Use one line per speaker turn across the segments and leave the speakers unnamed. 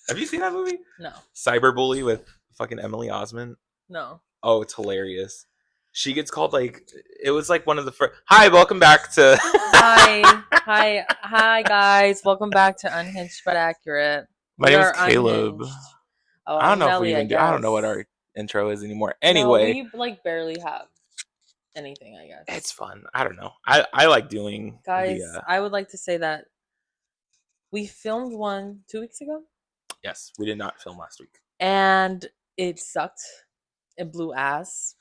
Have you seen that movie?
No.
Cyberbully with fucking Emily Osment.
No.
Oh, it's hilarious. She gets called like it was like one of the first. Hi, welcome back to.
Hi, guys. Welcome back to Unhinged but Accurate.
My
We
name is
are
Caleb.
unhinged. Oh,
I don't
I'm
know if we
Nelly, I
even do. I don't know what
guess.
our intro is anymore.
No,
Anyway,
we like barely have anything, I
it's
guess.
fun. I don't know. I like doing the.
Guys, I would like to say that we filmed one 2 weeks ago,
Yes, we did not film last week.
and it sucked. It blew ass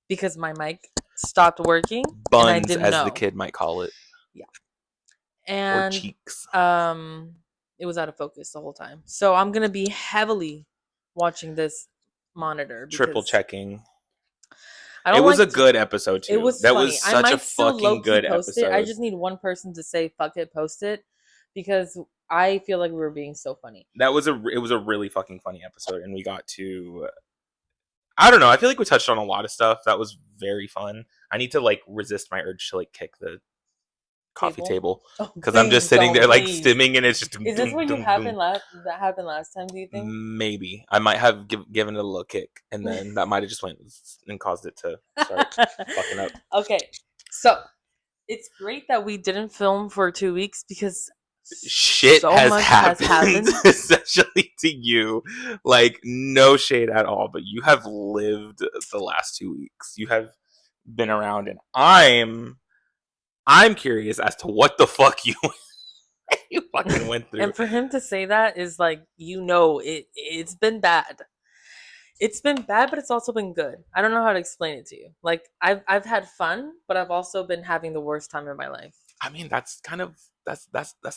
because my mic stopped working, and I
Buns,
didn't
as the
know.
kid might call it,
Yeah,
or
and
cheeks.
it was out of focus the whole time. So I'm gonna be heavily watching this monitor
Triple
because
checking.
I
It
don't
was
like.
a good episode
It
too.
was
That
funny.
was
I
such a
might still low
fucking
key
good
post it. I
episode.
just need one person to say "fuck it," post it, because I feel like we were being so funny.
It was a really fucking funny episode, and we got to. I don't know. I feel like we touched on a lot of stuff that was very fun. I need to like resist my urge to like kick the coffee table
Oh,
because I'm just
please
sitting
don't,
there like
please.
stimming, and it's just
Is this what you happened last? That happened last time? Do you think?
Maybe I might have given it a little kick, and then that might have just went and caused it to start fucking up.
Okay, so it's great that we didn't film for 2 weeks because
Shit
so
has
much
happened,
has happened.
especially to you. Like, no shade at all, but you have lived the last 2 weeks. You have been around, and I'm curious as to what the fuck you you fucking went through.
And for him to say that is like, it's been bad. It's been bad, but it's also been good. I don't know how to explain it to you. Like I've had fun, but I've also been having the worst time in my life.
I mean, that's kind of that's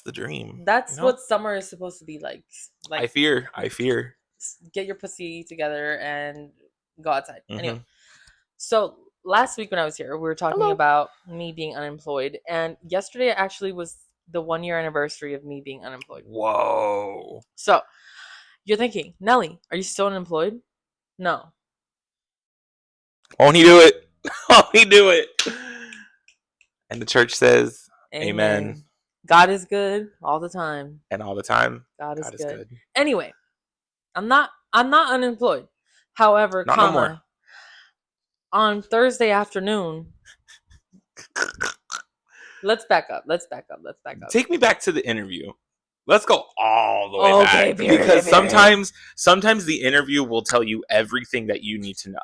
the dream.
That's what summer is supposed to be like.
I fear.
Get your pussy together and go outside.
Mm-hmm.
Anyway, so last week when I was here, we were talking about me being unemployed, and yesterday actually was the 1 year anniversary of me being unemployed.
Whoa.
So you're thinking, Nelly, are you still unemployed? No.
Won't he do it? Won't he do it? And the church says, Amen.
God is good all the time.
And all the time,
God is good. Anyway, I'm not unemployed. However,
not no more.
On Thursday afternoon, let's back up.
Take me back to the interview. Let's go all the way back. Because sometimes the interview will tell you everything that you need to know.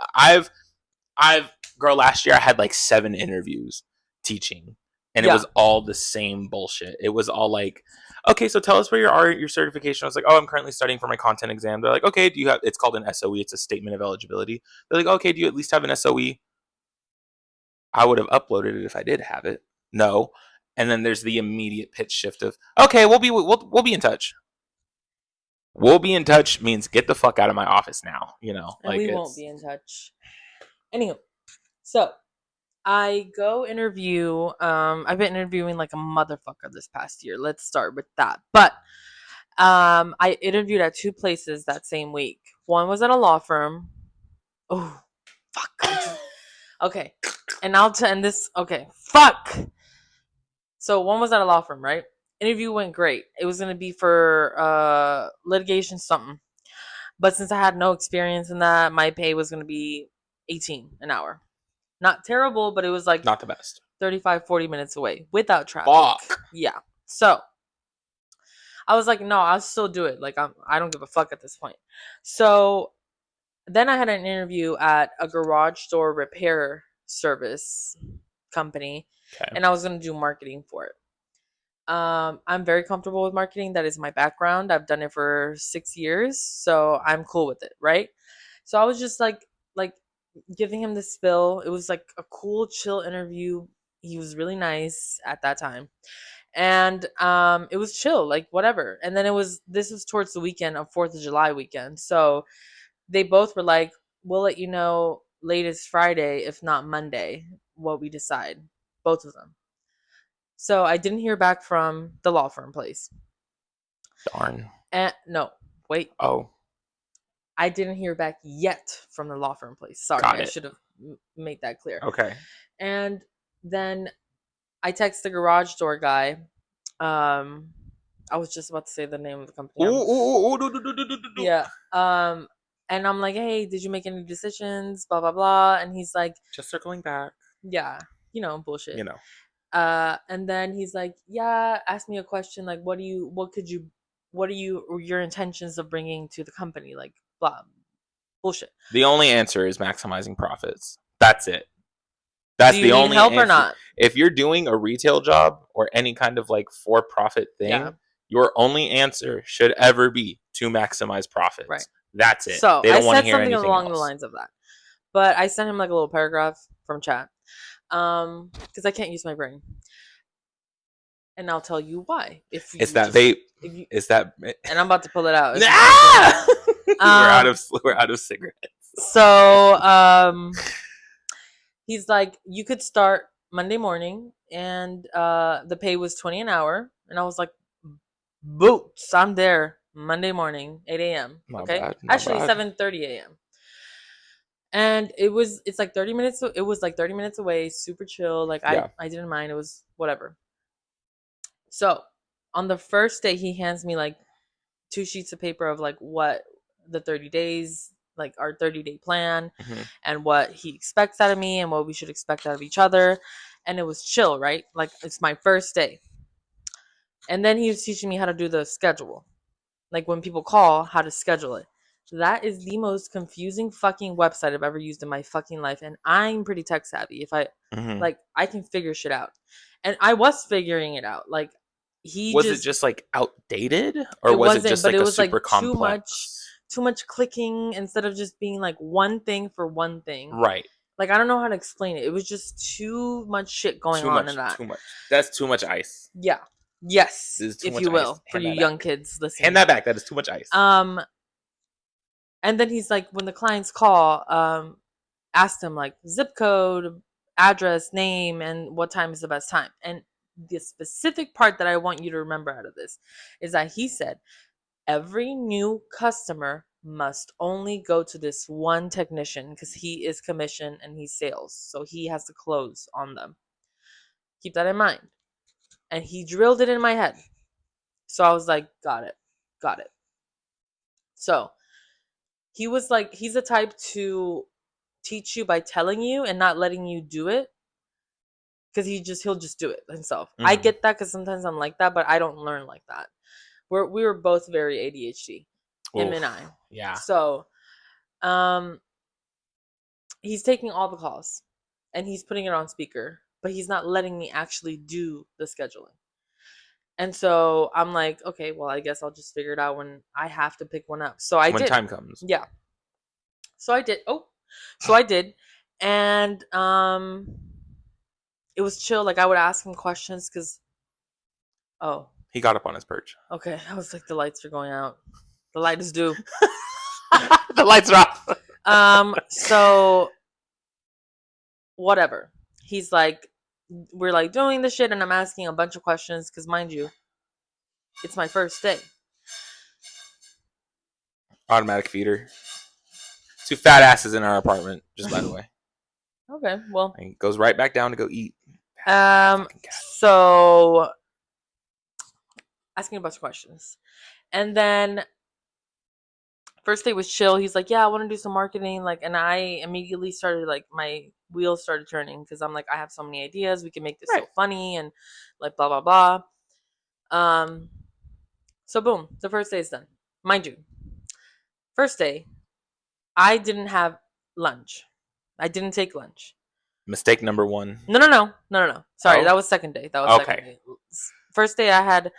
Girl, last year I had like 7 interviews teaching. And it was all the same bullshit. It was all like, okay, so tell us where your certification. I was like, oh, I'm currently studying for my content exam. They're like, okay, do you have, it's called an SOE. It's a statement of eligibility. They're like, okay, do you at least have an SOE? I would have uploaded it if I did have it. No. And then there's the immediate pitch shift of, okay, we'll be in touch. We'll be in touch means get the fuck out of my office now, you know.
And like we won't be in touch. Anywho, so I go interview. I've been interviewing like a motherfucker this past year. Let's start with that. But I interviewed at 2 places that same week. One was at a law firm. Oh, fuck. Okay, and I'll end this. Okay, fuck. So one was at a law firm, right? Interview went great. It was gonna be for litigation something, but since I had no experience in that, my pay was gonna be 18 an hour. Not terrible, but it was like
not the best.
35-40 minutes away without traffic.
Fuck.
Yeah. So I was like, no, I'll still do it. Like I don't give a fuck at this point. So then I had an interview at a garage door repair service company, and I was gonna do marketing for it. I'm very comfortable with marketing. That is my background. I've done it for 6 years, so I'm cool with it, right? So I was just like giving him the spill. It was like a cool, chill interview. He was really nice at that time. And it was chill, like whatever. And then this was towards the weekend of 4th of July weekend. So they both were like, we'll let you know latest Friday, if not Monday, what we decide. Both of them. So I didn't hear back from the law firm place.
Darn.
No, wait.
Oh.
I didn't hear back yet from the law firm place. Sorry, I should have made that clear.
Okay.
And then I text the garage door guy. I I was just about to say the name of the company.
Yeah.
And I'm like, hey, did you make any decisions? Blah blah blah. And he's like,
just circling back.
Yeah, bullshit.
You know.
And then he's like, yeah, ask me a question like, what are your intentions of bringing to the company? Like, blah, bullshit.
The only answer is maximizing profits. That's it. That's
Do you
the
need
only
help
answer.
or not?
If you're doing a retail job or any kind of like for-profit thing, your only answer should ever be to maximize profits.
Right.
That's it.
So
they don't
I
want to
said
hear
something
anything
along
else.
the lines of that, but I sent him like a little paragraph from chat, because I can't use my brain, and I'll tell you why. If
it's
you
that
just,
they,
if you,
it's that,
and I'm about to pull it out.
We're out of cigarettes.
So he's like, you could start Monday morning, and the pay was 20 an hour, and I was like, boots, I'm there Monday morning, 8 a.m. Okay, actually 7:30 a.m. And it's like 30 minutes. It was like 30 minutes away, super chill. Like I didn't mind. It was whatever. So on the first day, he hands me like 2 sheets of paper of like what the 30 days, like our 30-day plan, and what he expects out of me and what we should expect out of each other. And it was chill, right? Like it's my first day. And then he was teaching me how to do the schedule. Like when people call, how to schedule it. That is the most confusing fucking website I've ever used in my fucking life. And I'm pretty tech savvy. If I like, I can figure shit out. And I was figuring it out. Like
was it just like outdated, or was it just like a super complex?
Too much clicking instead of just being like one thing for one thing.
Right.
Like I don't know how to explain it. It was just too much shit going on in that.
Too much. That's too much ice.
Yeah. Yes, if you will, for you young kids listening.
Hand that back. That is too much ice.
And then he's like, when the clients call, ask them like zip code, address, name, and what time is the best time. And the specific part that I want you to remember out of this is that he said, every new customer must only go to this one technician because he is commission and he's sales. So he has to close on them. Keep that in mind. And he drilled it in my head. So I was like, got it. So he was like, he's the type to teach you by telling you and not letting you do it. Because he'll just do it himself. I get that because sometimes I'm like that, but I don't learn like that. We were both very ADHD, him and I.
Yeah.
So, he's taking all the calls and he's putting it on speaker, but he's not letting me actually do the scheduling. And so I'm like, okay, well, I guess I'll just figure it out when I have to pick one up. So I did.
When time comes.
Yeah. So I did. And it was chill. Like I would ask him questions because
he got up on his perch.
Okay. I was like, the lights are going out. The light is due.
The lights are off.
So whatever. He's like, we're like doing this shit and I'm asking a bunch of questions because mind you, it's my first day.
Automatic feeder. 2 fat asses in our apartment, just by the way.
Okay, well.
And goes right back down to go eat.
So asking a bunch of questions. And then first day was chill. He's like, yeah, I want to do some marketing. Like, and I immediately started like my wheels started turning because I'm like, I have so many ideas. We can make this so funny and like blah blah blah. So boom, the first day is done. Mind you, first day, I didn't have lunch. I didn't take lunch.
Mistake number 1.
No. Sorry, that was second day. Second day. First day I had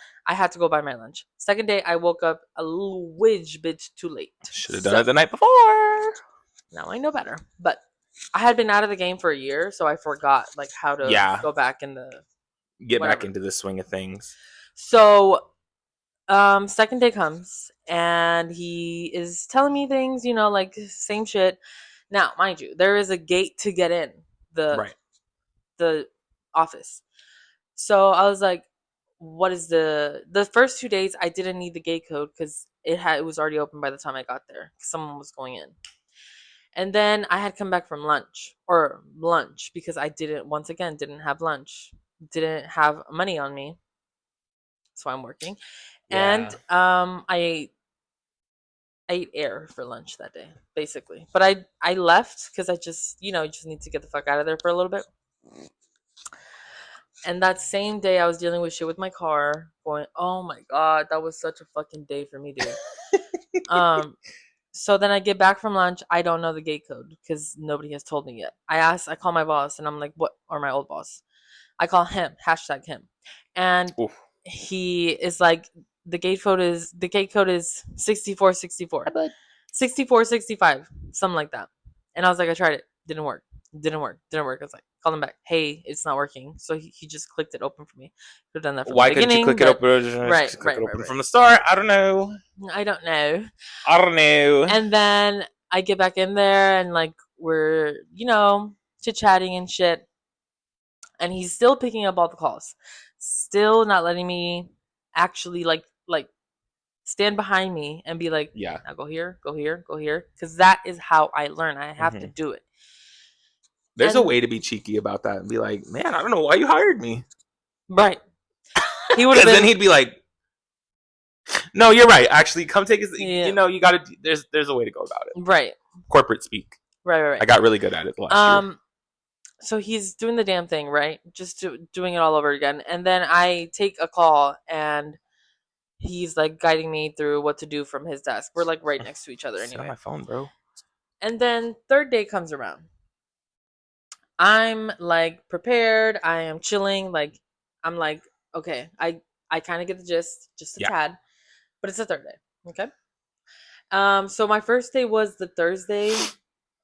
to go buy my lunch. Second day I woke up a little whiz bit too late.
Should have done it the night before.
Now I know better. But I had been out of the game for a year, so I forgot like how to go back in the
back into the swing of things.
So second day comes and he is telling me things, like same shit. Now, mind you, there is a gate to get in the office. So I was like, what is the first 2 days I didn't need the gate code because it was already open by the time I got there. Someone was going in. And then I had come back from lunch because I didn't have lunch. Didn't have money on me. That's why I'm working.
Yeah.
And I ate air for lunch that day, basically. But I left because I just just need to get the fuck out of there for a little bit. And that same day, I was dealing with shit with my car. Going, oh my god, that was such a fucking day for me, dude. So then I get back from lunch. I don't know the gate code because nobody has told me yet. I call my boss and I'm like, what? Or my old boss. I call him, hashtag him. And
Oof.
he is like, the gate code is 6464. 6465, something like that. And I was like, I tried it. Didn't work. Didn't work. Didn't work. I was like, call him back. Hey, it's not working. So he just clicked it open for me. Could have done that from
Why
the
couldn't you
beginning.
click it open?
Right,
Click it open from the start. I don't know.
I don't know.
I don't know.
And then I get back in there and like we're, chit chatting and shit. And he's still picking up all the calls. Still not letting me actually like stand behind me and be like,
Yeah.
now go here, go here, go here. Because that is how I learn. I have to do it.
There's a way to be cheeky about that and be like, man, I don't know why you hired me.
Right. He would have
then he'd be like, no, you're right. Actually, come take his.
Yeah.
You got to. There's a way to go about it.
Right.
Corporate speak.
Right.
I got really good at it last year.
So he's doing the damn thing, right? Just doing it all over again. And then I take a call and he's like guiding me through what to do from his desk. We're like right next to each other anyway.
Sit on my phone, bro.
And then third day comes around. I'm like prepared. I am chilling. Like I'm like, okay, I kind of get the gist, just a tad, but it's the third day. Okay. So my first day was the Thursday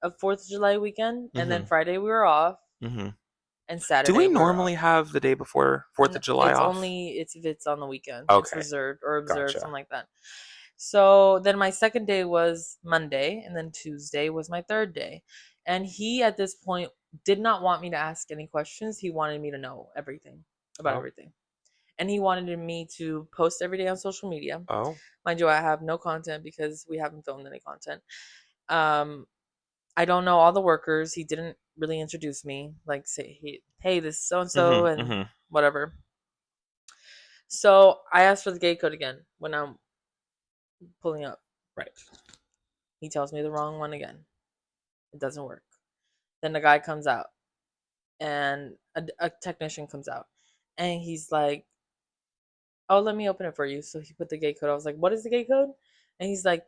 of 4th of July weekend, and then Friday we were off, and Saturday.
Do we normally have the day before 4th of July off?
It's if it's on the weekend.
Okay.
It's reserved or observed, something like that. So then my second day was Monday, and then Tuesday was my third day. And he, at this point, did not want me to ask any questions. He wanted me to know everything about everything. And he wanted me to post every day on social media.
Oh.
Mind you, I have no content because we haven't filmed any content. I don't know all the workers. He didn't really introduce me. Like, say, hey, this is so-and-so and whatever. So I asked for the gate code again when I'm pulling up.
Right.
He tells me the wrong one again. It doesn't work. Then the guy comes out and a technician comes out and he's like, oh, let me open it for you. So he put the gate code. I was like, what is the gate code? And he's like,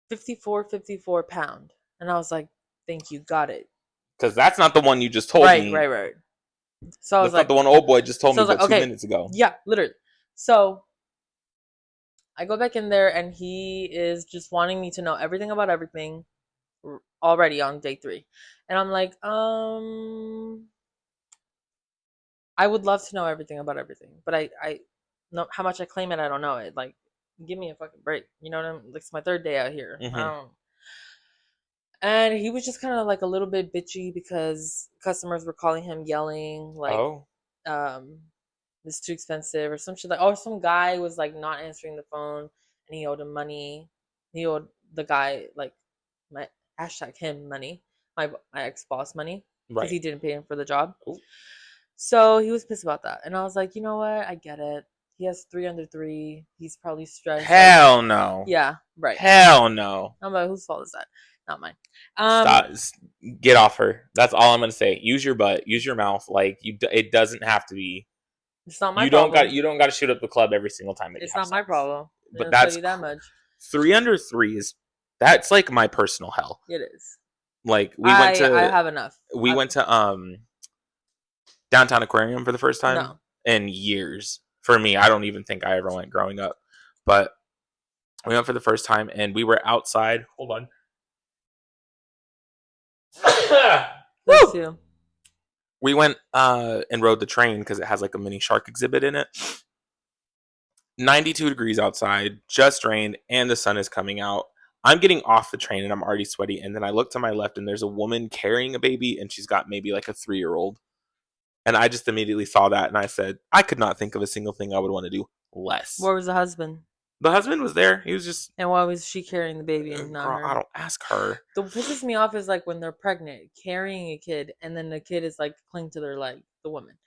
5454 pound. And I was like, thank you, got it.
Because that's not the one you just told me.
Right. So I was
that's not the one old boy just told me like, 2 minutes ago.
Yeah, literally. So I go back in there and he is just wanting me to know everything about everything already on day 3. And I'm like, I would love to know everything about everything, but I know how much I claim it. I don't know it. Like, give me a fucking break. You know what I mean? Like, it's my third day out here. And he was just kind of like a little bit bitchy because customers were calling him, yelling like, it's too expensive or some shit. Like, some guy was like not answering the phone and he owed him money. He owed the guy like my hashtag him money, my ex-boss money, because he didn't pay him for the job. Ooh. So he was pissed about that. And I was like, you know what? I get it. He has 3 under 3. He's probably stressed.
Hell no.
Yeah, right.
Hell no.
I'm like, whose fault is that? Not mine.
Stop. Get off her. That's all I'm gonna say. Use your butt. Use your mouth. Like it doesn't have to be.
It's not my problem.
You don't got to shoot up the club every single time that
it's not my problem.
But that's
that much.
3 under 3 that's like my personal hell.
It is.
Like I
have enough.
We went to Downtown Aquarium for the first time in years. For me, I don't even think I ever went growing up. But we went for the first time and we were outside. Hold on.
Bless you.
We went and rode the train because it has like a mini shark exhibit in it. 92 degrees outside, just rained, and the sun is coming out. I'm getting off the train and I'm already sweaty. And then I look to my left and there's a woman carrying a baby and she's got maybe like a 3-year-old. And I just immediately saw that and I said, I could not think of a single thing I would want to do less.
Where was the husband?
The husband was there. He was just...
And why was she carrying the baby and not her?
I don't ask her.
What pisses me off is like when they're pregnant, carrying a kid, and then the kid is like clinging to their leg, the woman.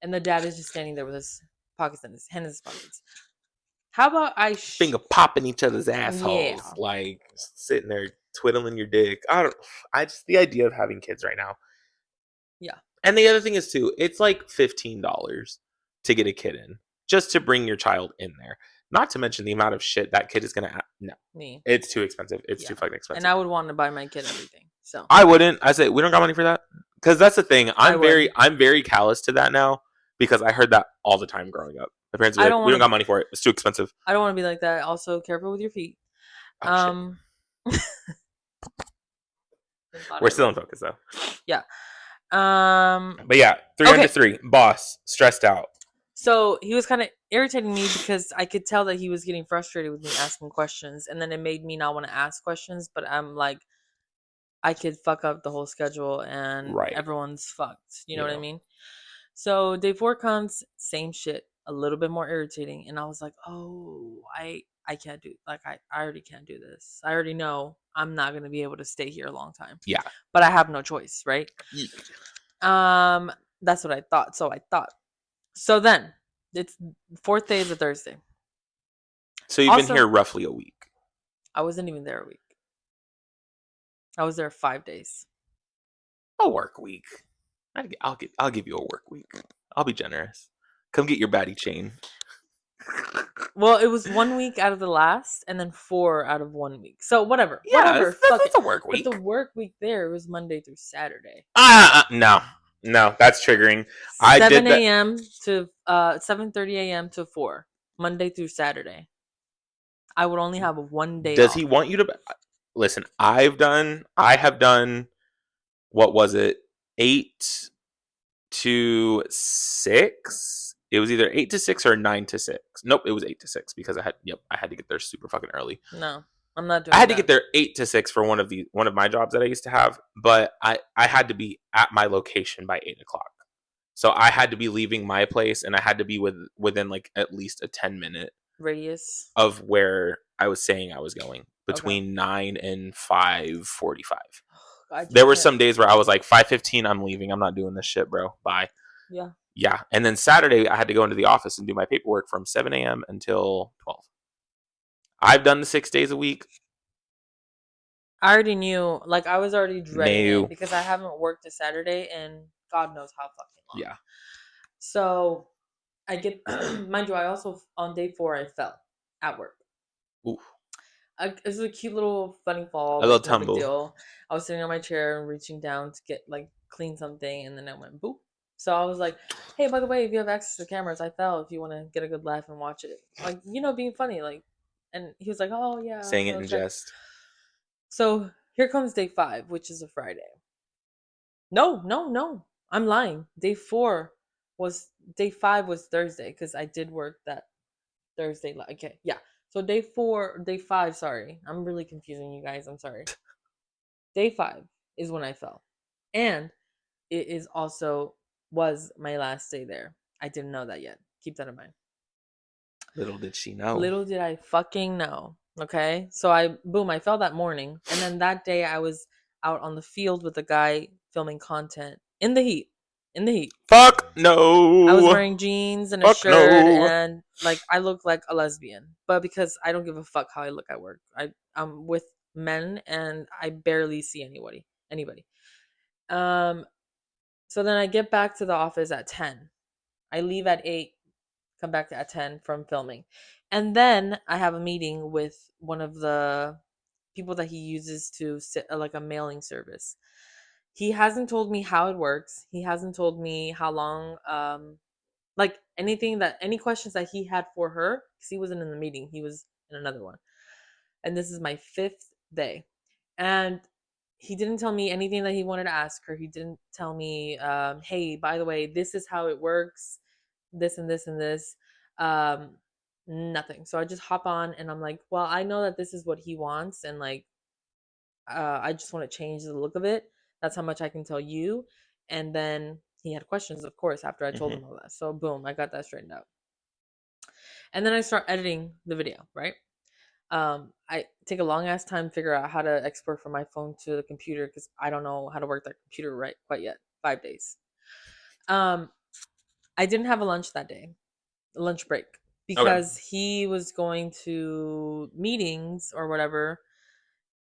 And the dad is just standing there with his pockets in his pockets. How about I
finger popping each other's assholes, like sitting there twiddling your dick. I just the idea of having kids right now.
Yeah.
And the other thing is too, it's like $15 to get a kid in, just to bring your child in there. Not to mention the amount of shit that kid is gonna. No, it's too expensive. It's too fucking expensive.
And I would want to buy my kid everything. So
I wouldn't. I say we don't got money for that, because that's the thing. I'm very callous to that now, because I heard that all the time growing up. My parents were like, we don't got money for it. It's too expensive.
I don't want to be like that. Also, careful with your feet. Oh,
we're still in focus though.
Yeah.
But yeah, 303, boss, stressed out.
So he was kind of irritating me because I could tell that he was getting frustrated with me asking questions, and then it made me not want to ask questions. But I'm like, I could fuck up the whole schedule, and everyone's fucked. You know what I mean? So day 4 comes, same shit, a little bit more irritating, and I was like, oh, I can't do, like, I already can't do this. I already know I'm not gonna be able to stay here a long time.
Yeah,
but I have no choice, right? That's what I thought. So then it's 4th day is a Thursday.
So you've been here roughly a week.
I wasn't even there a week. I was there 5 days.
A work week. I'll give you a work week. I'll be generous. Come get your baddie chain.
Well, it was 1 week out of the last, and then 4 out of 1 week. So whatever.
Yeah, that's a work week.
But the work week there was Monday through Saturday.
No, that's triggering.
7 a.m. to 7:30 a.m. to 4, Monday through Saturday. I would only have 1 day.
Does he want you to listen? I have done. What was it? 8 to 6. It was either 8 to 6 or 9 to 6. Nope, it was 8 to 6 because I had to get there super fucking early.
No, I'm not doing.
I had to get there 8 to 6 for one of my jobs that I used to have, but I had to be at my location by 8 o'clock. So I had to be leaving my place, and I had to be within like at least a 10-minute
radius
of where I was saying I was going, between 9 and 5:45. There were some days where I was like, 5:15, I'm leaving. I'm not doing this shit, bro. Bye. Yeah. And then Saturday, I had to go into the office and do my paperwork from 7 a.m. until 12. I've done the 6 days a week.
I already knew. Like, I was already dreading it because I haven't worked a Saturday in God knows how fucking long.
Yeah.
So I get, mind you, I also, on day 4, I fell at work.
Ooh.
It was a cute little funny fall.
A little tumble.
Big deal. I was sitting on my chair and reaching down to get, like, clean something, and then I went boop. So I was like, hey, by the way, if you have access to cameras, I fell if you want to get a good laugh and watch it. Like, being funny. Like, and he was like, oh, yeah.
Saying it in jest.
So here comes day 5, which is a Friday. No. I'm lying. Day 5 was Thursday because I did work that Thursday. Okay, yeah. So day 5, sorry. I'm really confusing you guys. I'm sorry. Day 5 is when I fell. And it is also was my last day there. I didn't know that yet. Keep that in mind.
Little did she know.
Little did I fucking know. Okay. So I fell that morning. And then that day I was out on the field with a guy filming content in the heat.
Fuck no.
I was wearing jeans and a shirt and like I look like a lesbian. But because I don't give a fuck how I look at work. I'm with men and I barely see anybody. So then I get back to the office at 10. I leave at 8, come back at 10 from filming. And then I have a meeting with one of the people that he uses to sit like a mailing service. He hasn't told me how it works. He hasn't told me how long like any questions that he had for her, because he wasn't in the meeting, he was in another one. And this is my 5th day. And he didn't tell me anything that he wanted to ask her. He didn't tell me, hey, by the way, this is how it works, this and this and this. Nothing. So I just hop on and I'm like, well, I know that this is what he wants, and like I just want to change the look of it. That's how much I can tell you. And then he had questions, of course, after I told him all that. So boom, I got that straightened out. And then I start editing the video, right? I take a long ass time to figure out how to export from my phone to the computer because I don't know how to work that computer right quite yet. 5 days. I didn't have a lunch that day. lunch break,
Okay.
because he was going to meetings or whatever,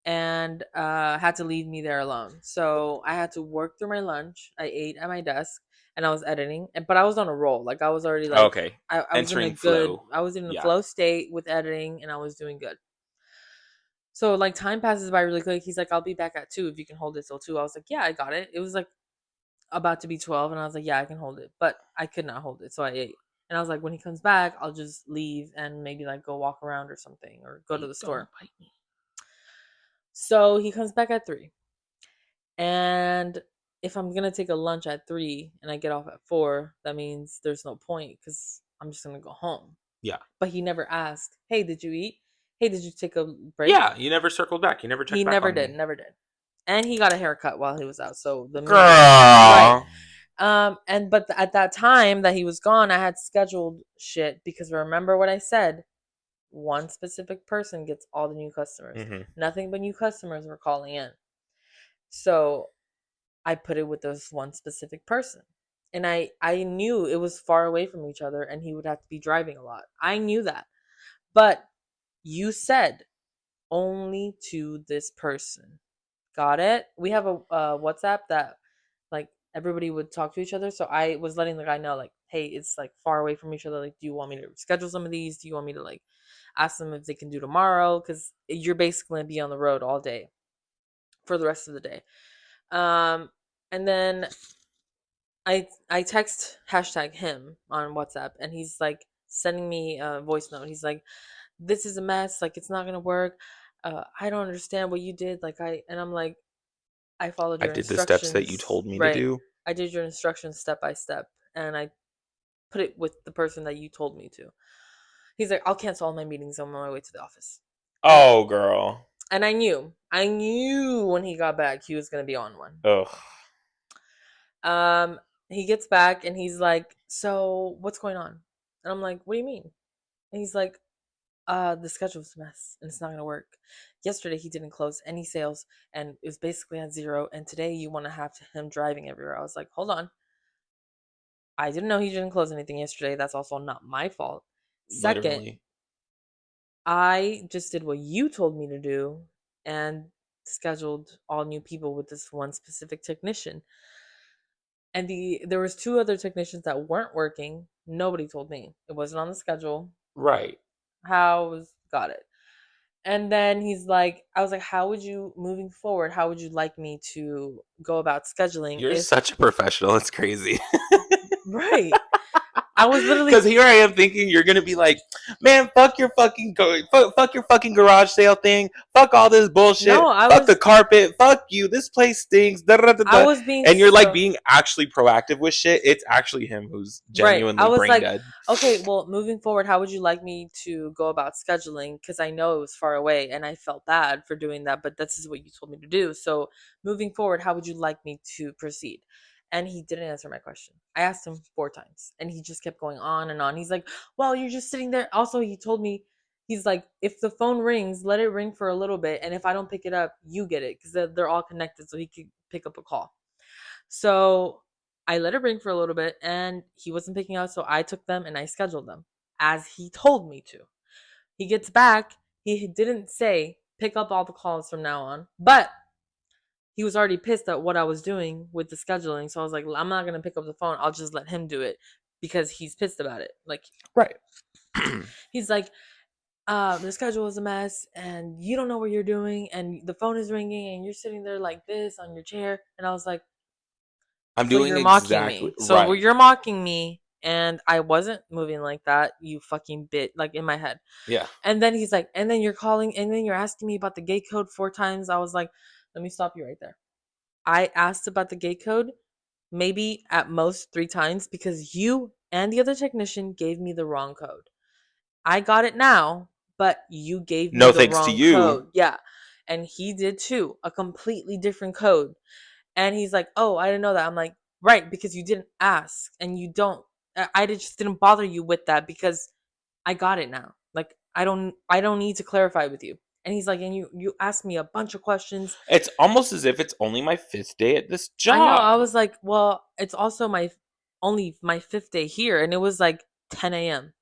and had to leave me there alone. So I had to work through my lunch. I ate at my desk and I was editing, but I was on a roll. Like I was already like,
Okay.
I was in a
Entering
good,
flow.
I was in a
Yeah.
flow state with editing and I was doing good. So like time passes by really quick. He's like, I'll be back at 2 if you can hold it till 2. I was like, yeah, I got it. It was like about to be 12 and I was like, yeah, I can hold it. But I could not hold it. So I ate. And I was like, when he comes back, I'll just leave and maybe like go walk around or something or go to the
Don't
store.
bite me.
So he comes back at 3. And if I'm gonna take a lunch at 3 and I get off at 4, that means there's no point because I'm just gonna go home.
Yeah.
But he never asked, "Hey, did you eat? Hey, did you take a break?"
Yeah. You never circled back. You never
He
checked back
never
on
did,
me.
never did. And he got a haircut while he was out, so the meeting, right?
Girl.
And but at that time that he was gone, I had scheduled shit because remember what I said. One specific person gets all the new customers.
Mm-hmm.
Nothing but new customers were calling in. So I put it with this one specific person. And I knew it was far away from each other and he would have to be driving a lot. I knew that. But you said only to this person. Got it? We have a WhatsApp that like everybody would talk to each other. So I was letting the guy know like, hey, it's like far away from each other. Like, do you want me to schedule some of these? Do you want me to like ask them if they can do tomorrow? Because you're basically gonna be on the road all day for the rest of the day. Um, and then I text hashtag him on WhatsApp and he's like sending me a voice note. He's like, this is a mess, like it's not gonna work. I don't understand what you did. And I'm like, I followed
I
your
did the steps that you
instructions.
told me to
Right.
do.
I did your instructions step by step and I put it with the person that you told me to. He's like, I'll cancel all my meetings on my way to the office. And
Oh, girl.
and I knew when he got back he was gonna be on one.
Ugh.
Um, he gets back and he's like, "So what's going on?" And I'm like, "What do you mean?" And he's like, the schedule's a mess and it's not gonna work. Yesterday he didn't close any sales and it was basically at 0. And today you want to have him driving everywhere." I was like, "Hold on, I didn't know he didn't close anything yesterday. That's also not my fault. Second,
Literally.
I just did what you told me to do and scheduled all new people with this one specific technician. And there was 2 other technicians that weren't working. Nobody told me. It wasn't on the schedule.
Right.
How's got it?" And then he's like, I was like, "How would you, moving forward, how would you like me to go about scheduling
You're
if..."
such a professional. It's crazy.
Right. I was
Because
literally,
here I am thinking you're gonna be like, man, fuck your fucking garage sale thing. Fuck all this bullshit.
no, I
Fuck the
was,
carpet. Fuck you. This place stinks. Da, da, da,
I
da.
was being
And you're like
so,
being actually proactive with shit. It's actually him who's
right. I
genuinely
was
brain
like,
dead.
okay, well, moving forward, how would you like me to go about scheduling? Because I know it was far away and I felt bad for doing that, but this is what you told me to do. So moving forward, how would you like me to proceed? And he didn't answer my question. I asked him 4 times and he just kept going on and on. He's like, well, you're just sitting there. Also, he told me, he's like, if the phone rings, let it ring for a little bit. And if I don't pick it up, you get it because they're all connected. So he could pick up a call. So I let it ring for a little bit and he wasn't picking up. So I took them and I scheduled them as he told me to. He gets back. He didn't say pick up all the calls from now on, but he was already pissed at what I was doing with the scheduling. So I was like, I'm not going to pick up the phone. I'll just let him do it because he's pissed about it. Like,
Right.
he's like, the schedule is a mess and you don't know what you're doing and the phone is ringing and you're sitting there like this on your chair. And I was like,
I'm
so
doing
you're mocking
exactly
me. So
right.
you're mocking me. And I wasn't moving like that, you fucking bit, like in my head.
Yeah.
And then he's like, and then you're calling, and then you're asking me about the gate code 4 times. I was like, let me stop you right there. I asked about the gate code maybe at most 3 times because you and the other technician gave me the wrong code. I got it now, but you gave me
No
the
thanks to
wrong
you.
code. Yeah. And he did too, a completely different code. And he's like, "Oh, I didn't know that." I'm like, "Right, because you didn't ask and you don't, I just didn't bother you with that because I got it now. Like I don't need to clarify with you." And he's like, "And you asked me a bunch of questions."
It's almost as if it's only my 5th day at this
I know. I
job.
was like, "Well, it's also my only my 5th day here and it was like 10 a.m."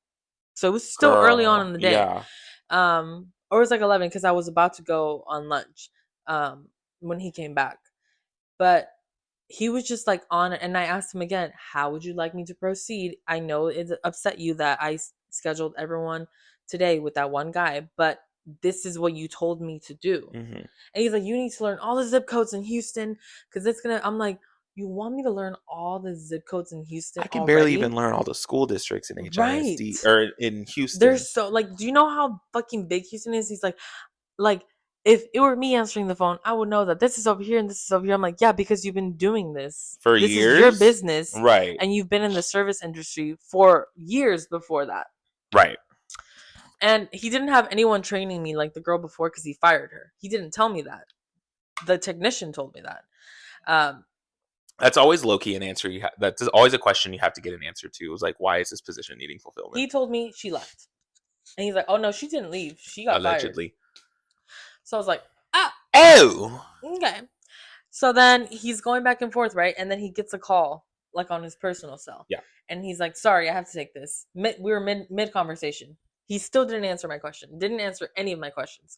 So it was still early on in the day.
Yeah.
Or it was like 11 because I was about to go on lunch when he came back. But he was just like on it, and I asked him again, how would you like me to proceed? I know it upset you that I scheduled everyone today with that one guy, but this is what you told me to do.
Mm-hmm.
And he's like, you need to learn all the zip codes in Houston because it's gonna. I'm like, you want me to learn all the zip codes in Houston?
I can
already?
barely even learn all the school districts in HISD or in Houston.
They're so like, do you know how fucking big Houston is? He's like if it were me answering the phone, I would know that this is over here and this is over here. I'm like, yeah, because you've been doing this
for
years.
This
is your business,
right?
And you've been in the service industry for years before that,
right?
And he didn't have anyone training me like the girl before because he fired her. He didn't tell me that. The technician told me that.
That's always low key an answer. That's always a question you have to get an answer to. It was like, why is this position needing fulfillment?
He told me she left, and he's like, oh no, she didn't leave. She got
allegedly
fired. So I was like, okay. So then he's going back and forth, right? And then he gets a call, like on his personal cell.
Yeah.
And he's like, sorry, I have to take this. We were mid conversation. He still didn't answer my question. Didn't answer any of my questions.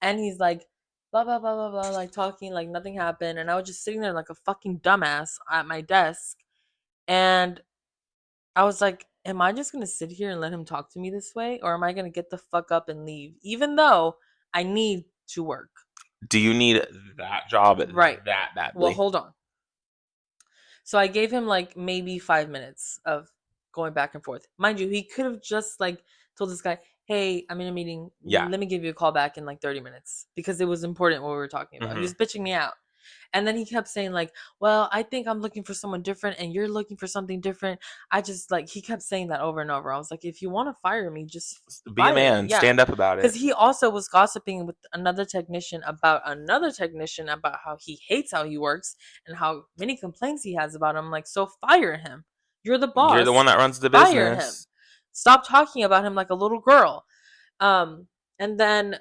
And he's like, blah, blah, blah, blah, blah, like talking like nothing happened. And I was just sitting there like a fucking dumbass at my desk. And I was like, am I just going to sit here and let him talk to me this way? Or am I going to get the fuck up and leave? Even though I need to work.
Do you need that job that badly?
Well, hold on. So I gave him like maybe 5 minutes of going back and forth. Mind you, he could have just like told this guy, hey, I'm in a meeting.
Yeah.
Let me give you a call back in like 30 minutes because it was important what we were talking about. He was bitching me out. And then he kept saying like, well, I think I'm looking for someone different and you're looking for something different. I just like, he kept saying that over and over. I was like, if you want to fire me, just
be a man, stand up about it.
Because he also was gossiping with another technician about how he hates how he works and how many complaints he has about him. Like, so fire him. You're the boss.
You're the one that runs the
fire
business.
Him. Stop talking about him like a little girl. And then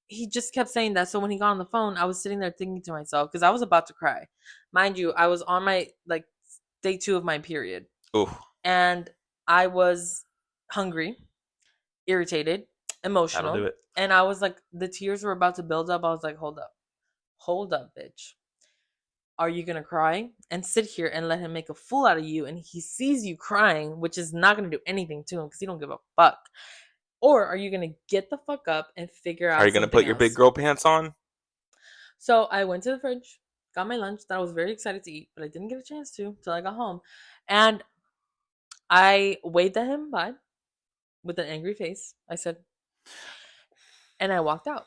he just kept saying that. So when he got on the phone, I was sitting there thinking to myself, because I was about to cry. Mind you, I was on my like day 2 of my period.
Ooh.
And I was hungry, irritated, emotional.
That'll do it.
And I was like, the tears were about to build up. I was like, hold up, bitch. Are you gonna cry and sit here and let him make a fool out of you? And he sees you crying, which is not gonna do anything to him because he don't give a fuck. Or are you going to get the fuck up and figure out
Are you going to put your big girl pants on?
So I went to the fridge, got my lunch that I was very excited to eat, but I didn't get a chance to until I got home. And I waved at him bye with an angry face. I said, and I walked out.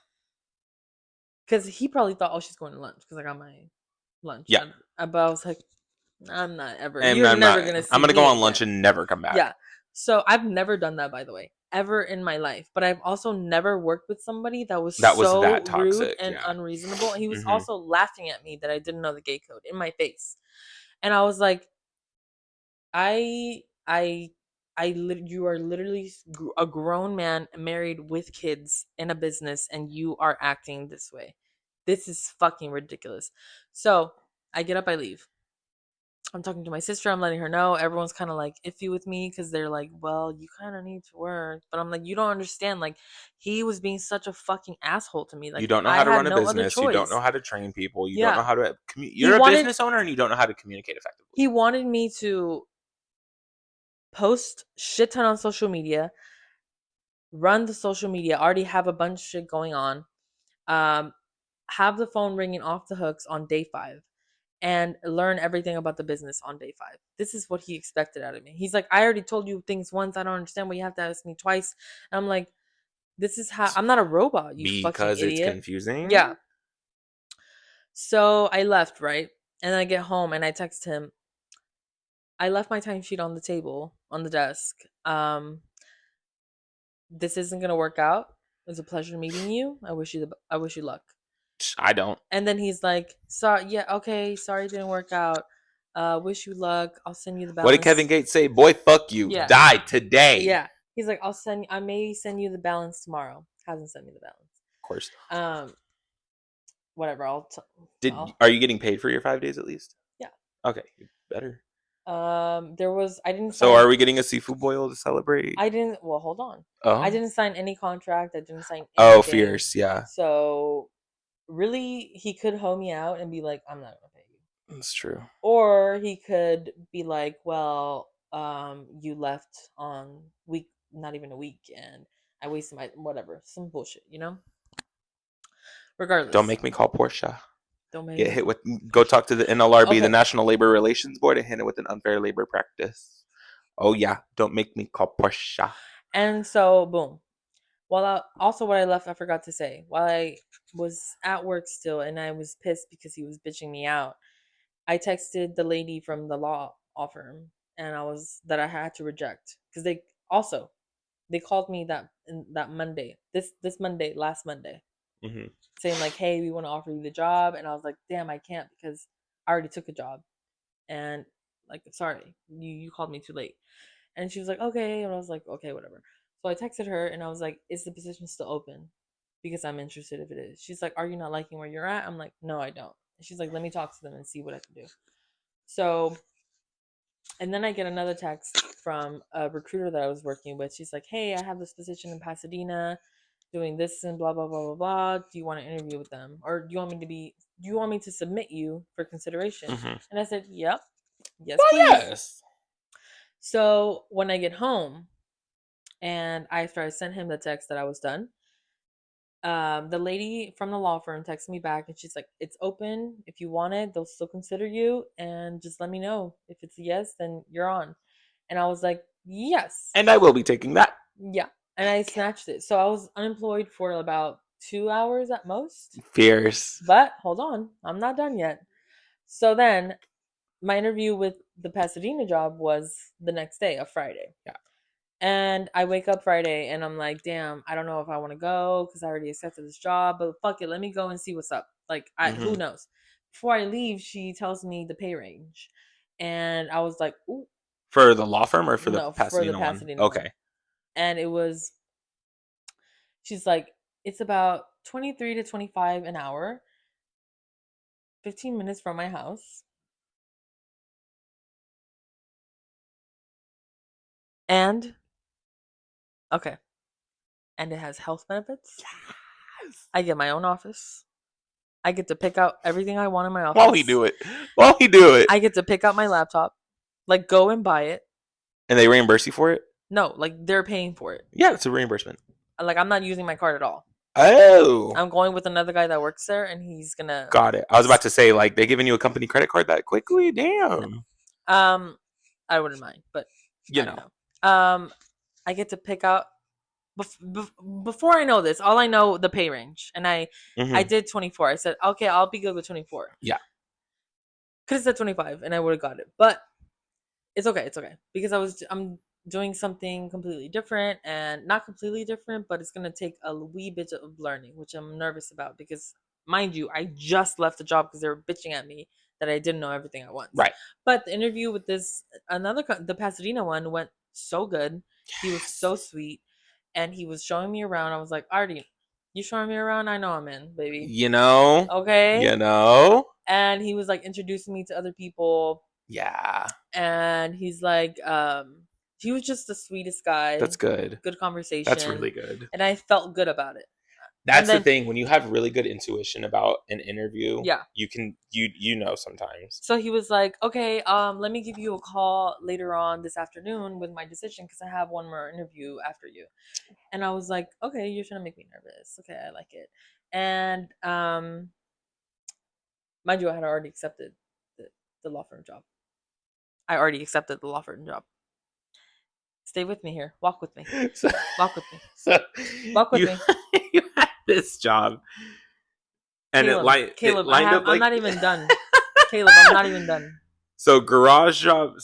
Because he probably thought, oh, she's going to lunch because I got my lunch.
Yeah.
But I was like, I'm not ever.
And
You're never going to see
I'm going to go on lunch
again.
and never come back.
Yeah. So I've never done that, by the way, ever in my life. But I've also never worked with somebody that was that toxic, rude and unreasonable. And he was also laughing at me that I didn't know the gay code in my face. And I was like, you are literally a grown man married with kids in a business and you are acting this way. This is fucking ridiculous. So I get up, I leave. I'm talking to my sister. I'm letting her know. Everyone's kind of like iffy with me because they're like, well, you kind of need to work. But I'm like, you don't understand. Like, he was being such a fucking asshole to me. Like,
you don't know how to run a business. You don't know how to train people. You don't know how to You're a business owner and you don't know how to communicate effectively.
He wanted me to post shit ton on social media, run the social media, already have a bunch of shit going on, have the phone ringing off the hooks on day 5. And learn everything about the business on day 5. This is what he expected out of me. He's like, I already told you things once. I don't understand why you have to ask me twice. And I'm like, this is how I'm not a robot, you fucking idiot. Because it's
confusing.
Yeah. So I left, right? And then I get home and I text him. I left my timesheet on the table, on the desk. This isn't gonna work out. It was a pleasure meeting you. I wish you luck.
I don't.
And then he's like, sorry, yeah, okay, sorry it didn't work out. Wish you luck. I'll send you the balance.
What did Kevin Gates say? Boy, fuck you. Yeah. Die today.
Yeah. He's like, I may send you the balance tomorrow. Hasn't sent me the balance.
Of course.
Whatever. Are you
getting paid for your 5 days at least?
Yeah.
Okay. Better.
There was I didn't
So
sign.
are we getting a seafood boil to celebrate?
I didn't. Well, hold on. I
Oh.
didn't sign any contract. I didn't sign
Oh,
anything.
fierce. Yeah.
So really, he could hoe me out and be like, "I'm not gonna pay you,"
That's true.
or he could be like, "Well, you left on week, not even a week, and I wasted my whatever, some bullshit, you know."
Don't
Regardless,
make me call Portia.
don't make
Get
me
hit
call
with. Go talk to the NLRB, the
Okay.
National Labor Relations Board, and hit it with an unfair labor practice. Oh yeah. Don't make me call Portia.
And so, boom. Also, what I left, I forgot to say. While I was at work still, and I was pissed because he was bitching me out, I texted the lady from the law firm, and I had to reject because they called me that Monday, this Monday, last Monday,
Mm-hmm.
saying like, "Hey, we want to offer you the job," and I was like, "Damn, I can't because I already took a job, and like, sorry, you called me too late." And she was like, "Okay," and I was like, "Okay, whatever." So I texted her and I was like, "Is the position still open? Because I'm interested if it is." She's like, "Are you not liking where you're at?" I'm like, "No, I don't." And she's like, "Let me talk to them and see what I can do." So, and then I get another text from a recruiter that I was working with. She's like, "Hey, I have this position in Pasadena doing this and blah blah blah blah blah. Do you want to interview with them? Or do you want me to submit you for consideration?"
Mm-hmm.
And I said, "Yep. Yes,
Well,
please."
yes.
So when I get home and after I sent him the text that I was done, the lady from the law firm texted me back and she's like, "It's open. If you want it, they'll still consider you, and just let me know. If it's a yes, then you're on." And I was like, "Yes."
And I will be taking that.
Yeah. And I snatched it. So I was unemployed for about 2 hours at most.
Fierce.
But hold on, I'm not done yet. So then my interview with the Pasadena job was the next day, a Friday.
Yeah.
And I wake up Friday and I'm like, "Damn, I don't know if I want to go because I already accepted this job, but fuck it, let me go and see what's up." Like, who
Mm-hmm.
knows? Before I leave, she tells me the pay range, and I was like, "Ooh,
For the law firm or for the
no," for the
Pasadena one?
Pasadena one.
Okay.
And she's like, "It's about 23 to 25 an hour, 15 minutes from my house, and okay, and it has health benefits.
Yes.
I get my own office. I get to pick out everything I want in my
While he
office.
do it. While he do it.
I get to pick out my laptop, like go and buy it.
And they reimburse you for it?
No, like they're paying for it.
Yeah, it's a reimbursement.
Like I'm not using my card at all.
Oh.
I'm going with another guy that works there, and he's gonna.
Got it. I was about to say, like, they giving you a company credit card that quickly?
No,
Damn.
I wouldn't mind, but
You
I don't
know.
know. I get to pick out. Before I know this, all I know the pay range, and I
Mm-hmm.
did 24. I said, "Okay, I'll be good with 24."
Yeah.
Could have said 25, and I would have got it, but it's okay. It's okay because I'm doing something completely different, and not completely different, but it's gonna take a wee bit of learning, which I'm nervous about because, mind you, I just left the job because they were bitching at me that I didn't know everything at once.
Right.
But the interview with the Pasadena one went so good. He was so sweet, and he was showing me around. I was like, "Artie, you showing me around? I know I'm in, baby."
You know?
Okay.
You know?
And he was like introducing me to other people,
Yeah.
and he's like, he was just the sweetest guy.
That's good.
Good
That's
conversation,
really good.
and I felt good about it. And
That's the
then,
thing. When you have really good intuition about an interview,
yeah.
you know sometimes.
So he was like, "Okay, let me give you a call later on this afternoon with my decision because I have one more interview after you." And I was like, "Okay, you're trying to make me nervous. Okay, I like it." And mind you, I had already accepted the law firm job. I already accepted the law firm job. Stay with me here. Walk with me.
So,
Walk with me.
so
Walk with
you
me.
you had this job, and it
Caleb,
lined up
I'm
like
not even done. Caleb, I'm not even done.
So garage job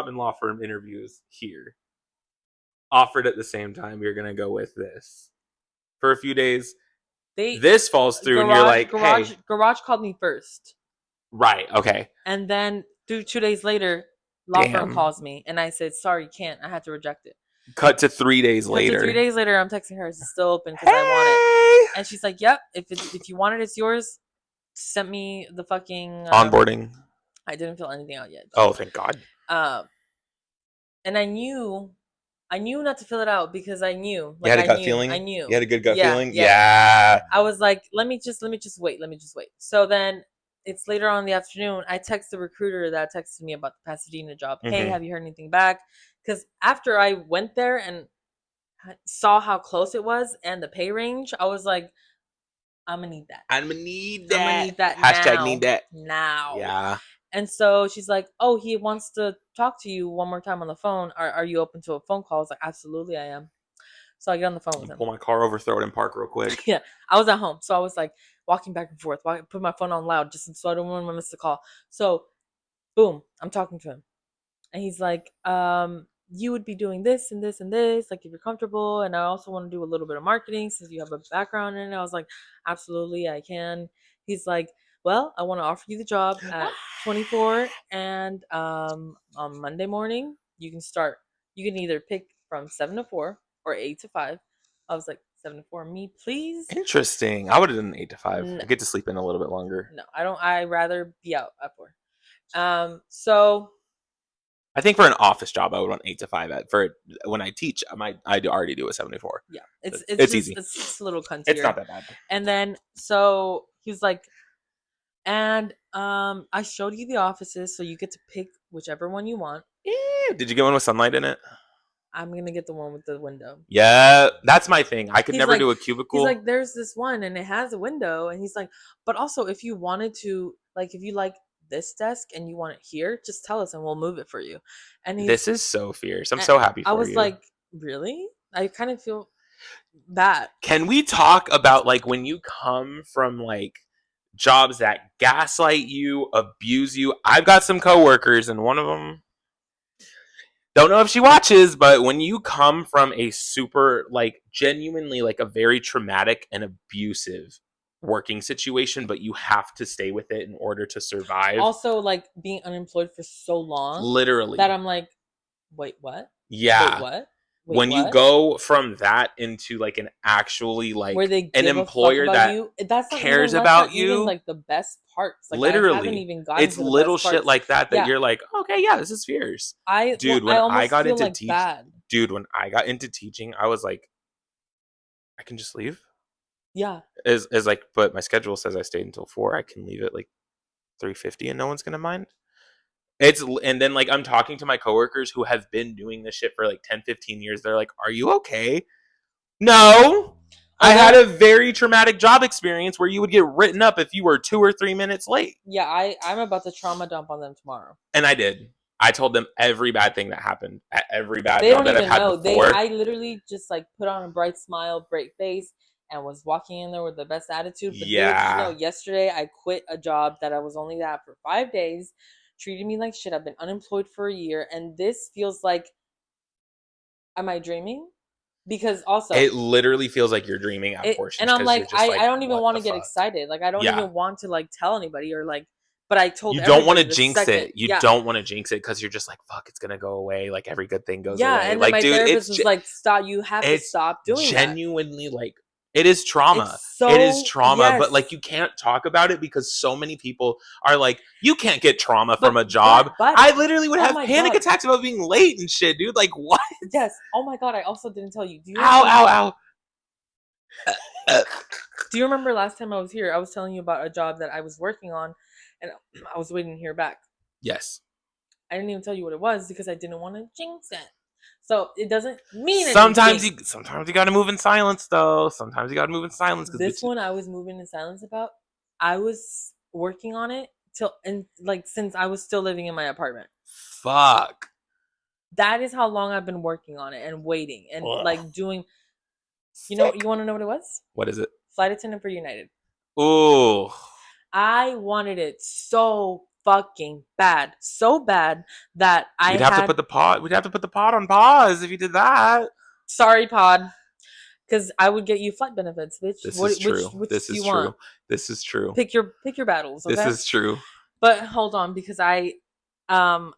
and law firm interviews here offered at the same time. You're gonna go with this for a few days.
They
This falls through, and you're like, hey,
garage called me first,
right, okay,
and then 2 days later, law firm
damn.
calls me, and I said, "Sorry, can't." I had to reject it.
Cut to 3 days
Cut to three
later.
days later, I'm texting her, "Is it still open? Because I want it."
Hey,
And she's like, "Yep. If you want it, it's yours." Sent me the fucking
onboarding.
I didn't fill anything out yet, though.
Oh, thank God.
And I knew not to fill it out because I knew.
You
Like,
had a
I
gut
knew.
feeling?
I knew.
You had a good gut feeling?
Yeah.
Yeah.
I was like, let me just wait. Let me just wait. So then it's later on in the afternoon. I text the recruiter that texted me about the Pasadena job. Hey, have you heard anything back? Because after I went there and saw how close it was and the pay range, I was like, I'm gonna need that.
I'm gonna need
I'm gonna
that.
need that
Hashtag
now.
need that.
Now.
Yeah.
And so she's like, oh, he wants to talk to you one more time on the phone. Are you open to a phone call? I was like, absolutely, I am. So I get on the phone with him.
Pull my car over, throw it in park real quick.
Yeah, I was at home, so I was like walking back and forth, put my phone on loud just so I don't want to miss the call. So, boom, I'm talking to him, and he's like, you would be doing this and this and this, like if you're comfortable, and I also want to do a little bit of marketing since you have a background in it. I was like, absolutely, I can. He's like, well, I want to offer you the job at 24, and on Monday morning you can start. You can either pick from 7 to 4 or 8 to 5. I was like, 7 to 4, me, please.
Interesting. I would have done 8 to 5. No. I get to sleep in a little bit longer.
No, I don't. I rather be out at 4. So
I think for an office job, I would want 8 to 5. For when I teach, I already do a 74.
Yeah,
it's
just,
easy.
It's a little cuntier.
It's not that bad.
And then so he was like, and I showed you the offices, so you get to pick whichever one you want.
Yeah. Did you get one with sunlight in it?
I'm gonna get the one with the window.
Yeah, that's my thing. I could never do a cubicle.
He's like, there's this one and it has a window, and he's like, but also if you wanted to, like, if you like this desk and you want it here, just tell us and we'll move it for you. And
this is so fierce. I'm so happy for you.
I was like, really? I kind of feel bad.
Can we talk about like when you come from like jobs that gaslight you, abuse you? I've got some coworkers, and one of them, don't know if she watches, but when you come from a super, like, genuinely, like, a very traumatic and abusive working situation, but you have to stay with it in order to survive.
Also, like, being unemployed for so long.
Literally.
That I'm like, wait, what?
Yeah.
Wait, what?
Wait, when you go from that into like an actually like
where they
an employer that
you, that's not
cares
even,
about you,
even like the best parts. Like,
literally,
I haven't even gotten
it's
to the
little
best
shit
parts.
like that you're like, okay, yeah, this is fierce. Dude, when I got into like teaching, dude, when I got into teaching, I was like, I can just leave.
Yeah,
is like, but my schedule says I stayed until 4. I can leave at like 3:50 and no one's gonna mind. And then like I'm talking to my coworkers who have been doing this shit for like 10-15 years. They're like, are you okay? No. I had a very traumatic job experience where you would get written up if you were 2 or 3 minutes late.
Yeah, I'm about to trauma dump on them tomorrow.
And I did. I told them every bad thing that happened at every bad job that I've had before.
I literally just like put on a bright smile, bright face, and was walking in there with the best attitude. But yeah, yesterday I quit a job that I was only at for 5 days. Treated me like shit. I've been unemployed for a year, and this feels like, am I dreaming? Because also
it literally feels like you're dreaming at portions.
And I'm like, I don't even want to get excited. Like, I don't even want to like tell anybody or like, but I told you
don't want to jinx it. You don't want to jinx it because you're just like, fuck, it's gonna go away. Like every good thing goes away.
And like, my therapist was like, stop. You have to stop doing that.
Genuinely, like, it is trauma. It is trauma, but like you can't talk about it because so many people are like, you can't get trauma from a job. But I literally would have panic attacks about being late and shit, dude. Like, what?
Yes. Oh my God. I also didn't tell you.
Ow.
Do you remember last time I was here? I was telling you about a job that I was working on and I was waiting to hear back.
Yes.
I didn't even tell you what it was because I didn't want to jinx it. So it doesn't mean anything.
Sometimes you gotta move in silence, though. Sometimes you gotta move in silence.
This one I was moving in silence about. I was working on it since I was still living in my apartment.
Fuck.
That is how long I've been working on it and waiting and like doing. You know, you want to know what it was?
What is it?
Flight attendant for United.
Ooh.
I wanted it so fucking bad, so bad that
we'd have to put the pod on pause if you did that.
Sorry, pod, because I would get you flight benefits, bitch.
This is true. This is true. This is true.
Pick your battles. Okay?
This is true.
But hold on, because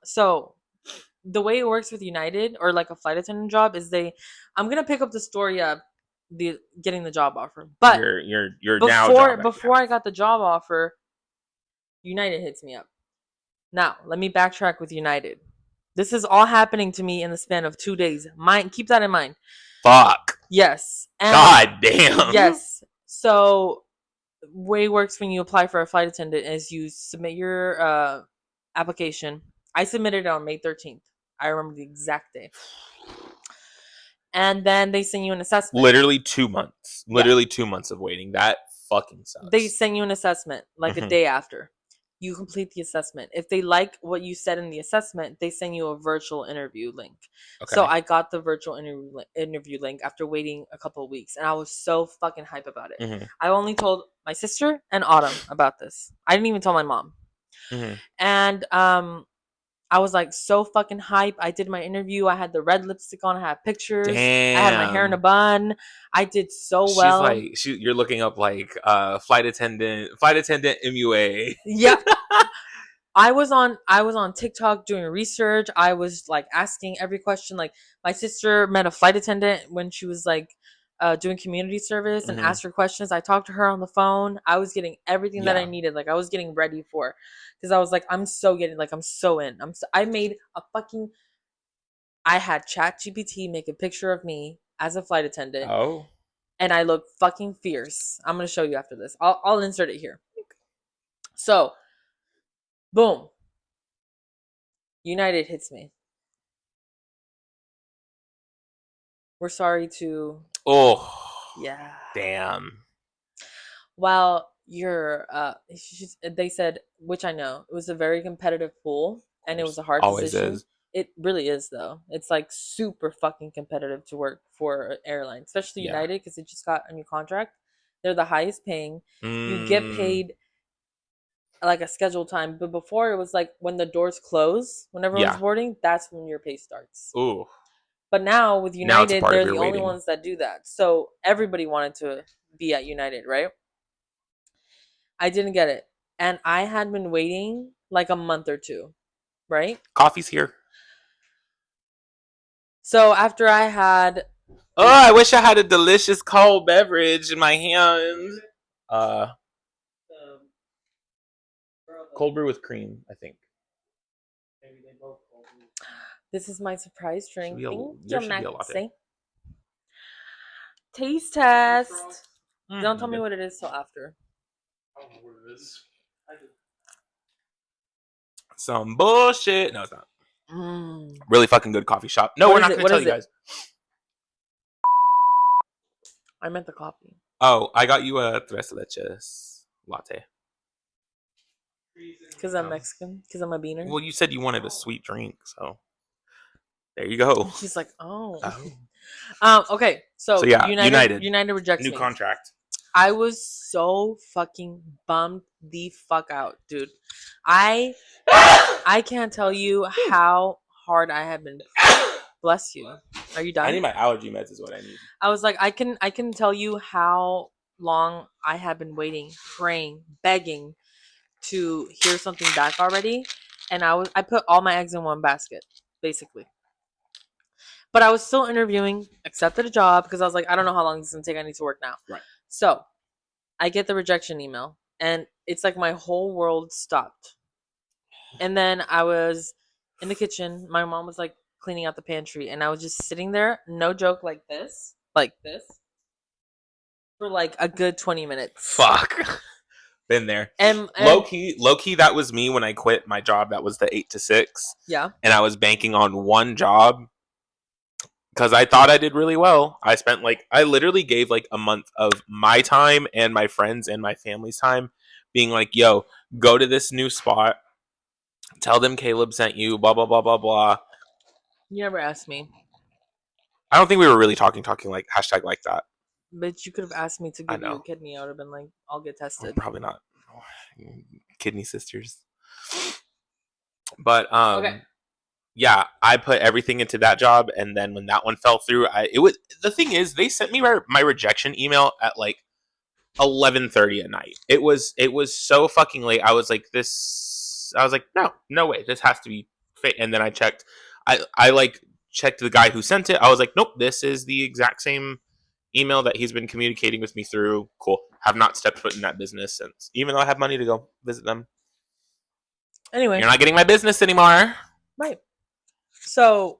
so the way it works with United or like a flight attendant job is I'm gonna pick up the story of getting the job offer, but
you're before
I got the job offer, United hits me up. Now, let me backtrack with United. This is all happening to me in the span of 2 days. Keep that in mind.
Fuck.
Yes. And
God damn.
yes. So, way it works when you apply for a flight attendant is you submit your application. I submitted it on May 13th. I remember the exact day. And then they send you an assessment.
Literally 2 months. Literally 2 months of waiting. That fucking sucks.
They send you an assessment like a day after. You complete the assessment. If they like what you said in the assessment, they send you a virtual interview link. Okay. So I got the virtual interview link after waiting a couple of weeks, and I was so fucking hype about it. I only told my sister and Autumn about this. I didn't even tell my mom. And I was like so fucking hype. I did my interview. I had the red lipstick on. I had pictures. Damn. I had my hair in a bun. I did so well.
She's like, you're looking up like flight attendant MUA.
Yeah. I was on TikTok doing research. I was like asking every question. Like my sister met a flight attendant when she was like doing community service and asked her questions. I talked to her on the phone. I was getting everything that I needed. Like I was getting ready for, because I was like, I'm so in. I made a fucking. I had ChatGPT make a picture of me as a flight attendant.
Oh.
And I look fucking fierce. I'm gonna show you after this. I'll insert it here. So, boom. United hits me. We're sorry to.
Oh.
Yeah.
Damn.
Well, they said, which I know, it was a very competitive pool and it was a hard position. Is. It really is, though. It's like super fucking competitive to work for an airline, especially United, because it just got a new contract. They're the highest paying. You get paid like a scheduled time, but before it was like when the doors close, when everyone's boarding, that's when your pay starts.
Ooh.
But now with United, they're the only ones that do that. So everybody wanted to be at United, right? I didn't get it. And I had been waiting like a month or two, right?
Coffee's here.
So after I had...
Oh, I wish I had a delicious cold beverage in my hand. Cold brew with cream, I think.
This is my surprise drink.
There should be a latte.
Taste test. Don't tell me what it is till after.
I don't know what it is. Some bullshit. No, it's not. Really fucking good coffee shop. No, we're not going to tell you guys.
I meant the coffee.
Oh, I got you a tres leches latte.
Because I'm Mexican? Because I'm a beaner?
Well, you said you wanted a sweet drink, so there you go.
She's like, oh. Okay, so
yeah,
United rejects
new contract.
I was so fucking bummed the fuck out, dude. I can't tell you how hard I have been. Bless you. Are you done?
I need my allergy meds is what I need.
I was like, I can tell you how long I have been waiting, praying, begging to hear something back already. And I put all my eggs in one basket, basically. But I was still interviewing, accepted a job because I was like, I don't know how long this is going to take. I need to work now.
Right.
So I get the rejection email and it's like my whole world stopped. And then I was in the kitchen. My mom was like cleaning out the pantry and I was just sitting there, no joke, like this, for like a good 20 minutes.
Fuck. Been there. And low key, that was me when I quit my job. That was the 8 to 6.
Yeah.
And I was banking on one job because I thought I did really well. I literally gave like a month of my time and my friends and my family's time being like, yo, go to this new spot. Tell them Caleb sent you, blah, blah, blah, blah, blah.
You never asked me.
I don't think we were really talking like hashtag like that.
But you could have asked me to give you a kidney. I would have been like, I'll get tested.
Probably not. Kidney sisters. But
okay.
Yeah, I put everything into that job, and then when that one fell through, the thing is they sent me my rejection email at like 11:30 at night. It was so fucking late. I was like no way, this has to be fake. And then I checked. I like checked the guy who sent it. I was like, nope, this is the exact same email that he's been communicating with me through. Cool. Have not stepped foot in that business since, even though I have money to go visit them.
Anyway,
you're not getting my business anymore.
right. So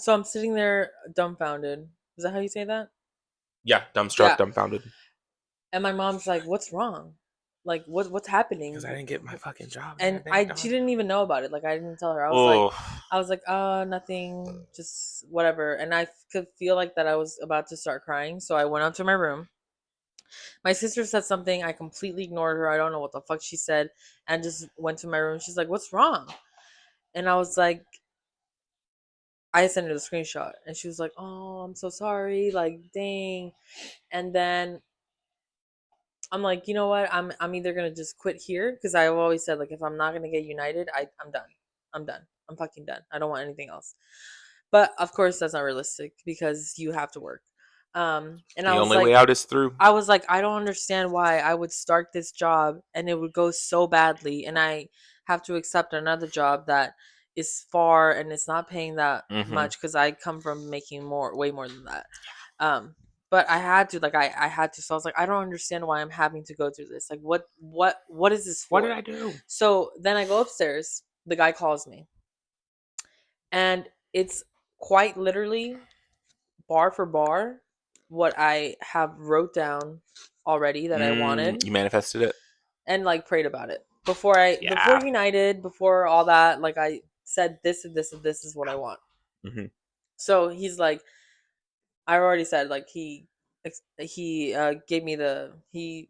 I'm sitting there dumbfounded. Is that how you say that?
Yeah, dumbstruck,
Yeah.
dumbfounded.
And my mom's like, "What's wrong? Like, what's happening?"
Because I didn't get my fucking job.
And she didn't even know about it. Like, I didn't tell her.
Oh,
I was like, nothing, just whatever. And I could feel like that I was about to start crying. So I went up to my room. My sister said something. I completely ignored her. I don't know what the fuck she said, and just went to my room. She's like, "What's wrong?" And I was like, I sent her the screenshot, and she was like, "Oh, I'm so sorry. Like, dang." And then I'm like, you know what? I'm either gonna just quit here because I've always said like if I'm not gonna get United, I'm done. I'm done. I'm fucking done. I don't want anything else. But of course that's not realistic because you have to work. And
the only way out is through.
I was like, I don't understand why I would start this job and it would go so badly, and I have to accept another job that is far and it's not paying that much because I come from making way more than that. But I had to, like, I had to. So I was like, I don't understand why I'm having to go through this. Like, what is this for?
What did I do?
So then I go upstairs. The guy calls me, and it's quite literally bar for bar what I have wrote down already that I wanted.
You manifested it
and like prayed about it before United, before all that. Like I said, this and this and this is what I want. So he's like, I already said like he gave me he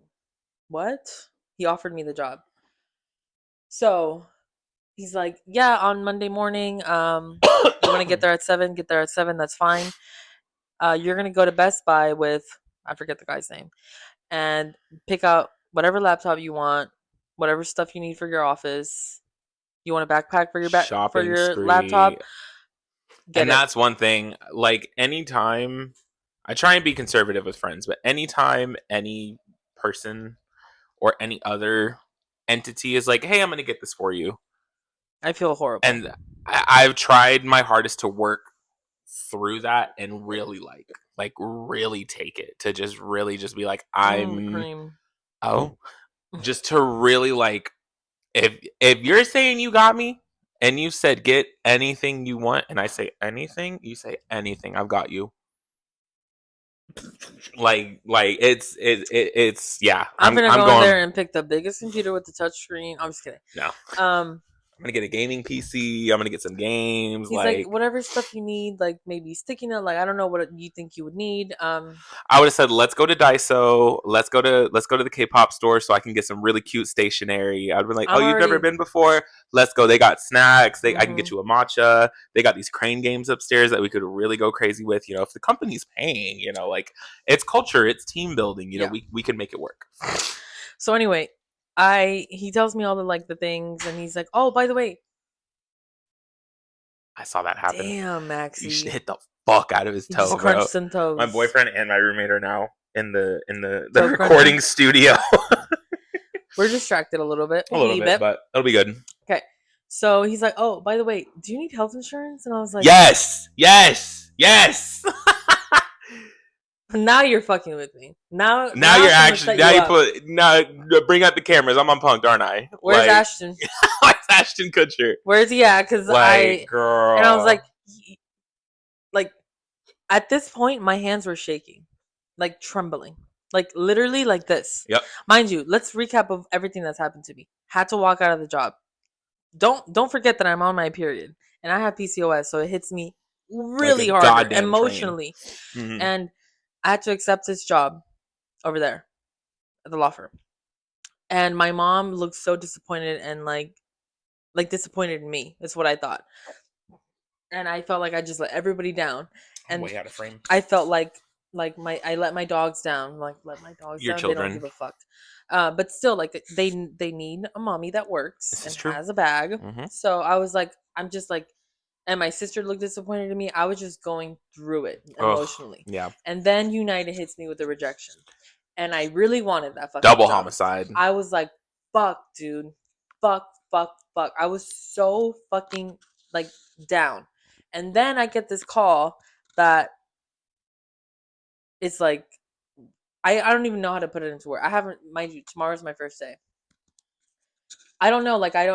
offered me the job. So he's like, yeah, on Monday morning, you want to get there at 7, get there at 7, that's fine. You're gonna go to Best Buy with, I forget the guy's name, and pick out whatever laptop you want, whatever stuff you need for your office. You want a backpack for your
shopping spree.
laptop?
And that's one thing. Like anytime, I try and be conservative with friends, but anytime any person or any other entity is like, "Hey, I'm going to get this for you,"
I feel horrible.
And I've tried my hardest to work through that and really really take it to just really just be like, just to really like, if you're saying you got me and you said get anything you want and I say anything, you say anything, I've got you. Like it's yeah.
I'm gonna go in there and pick the biggest computer with the touchscreen. I'm just kidding.
No. I'm gonna get a gaming PC. I'm gonna get some games.
He's like whatever stuff you need, like maybe sticky note. Like I don't know what you think you would need.
I would have said let's go to Daiso. Let's go to the K-pop store so I can get some really cute stationery. I'd be like, you've never been before? Let's go. They got snacks. I can get you a matcha. They got these crane games upstairs that we could really go crazy with. You know, if the company's paying, you know, like it's culture, it's team building. You know, we can make it work.
So anyway. He tells me all the things, and he's like, "Oh, by the way,
I saw that happen.
Damn, Maxie,
you should hit the fuck out of his toe, bro.
Some toes.
My boyfriend and my roommate are now in the recording studio.
We're distracted a little bit,
but it'll be good.
Okay, so he's like, "Oh, by the way, do you need health insurance?" And I was like,
"Yes."
Now you're fucking with me. Now
you're actually bring out the cameras. I'm on Punk'd, aren't I?
Where's Ashton?
Where's Ashton Kutcher?
Where's he at? Because
girl.
And I was like, at this point, my hands were shaking, like trembling, like literally like this.
Yep.
Mind you, let's recap of everything that's happened to me. Had to walk out of the job. Don't forget that I'm on my period and I have PCOS, so it hits me really hard emotionally, and I had to accept this job over there at the law firm. And my mom looked so disappointed and like disappointed in me. That's what I thought. And I felt like I just let everybody down. And
way out of frame.
I felt like I let my dogs down. Like let my dogs
Your
down.
children.
They don't give a fuck. But still, like they need a mommy that works and has a bag. So I was like, I'm just like, and my sister looked disappointed in me. I was just going through it emotionally.
Yeah.
And then United hits me with the rejection. And I really wanted that fucking
double
job.
Homicide.
I was like, fuck, dude. Fuck. I was so fucking like down. And then I get this call that it's like, I don't even know how to put it into words. I haven't, mind you, tomorrow's my first day. I don't know. Like, I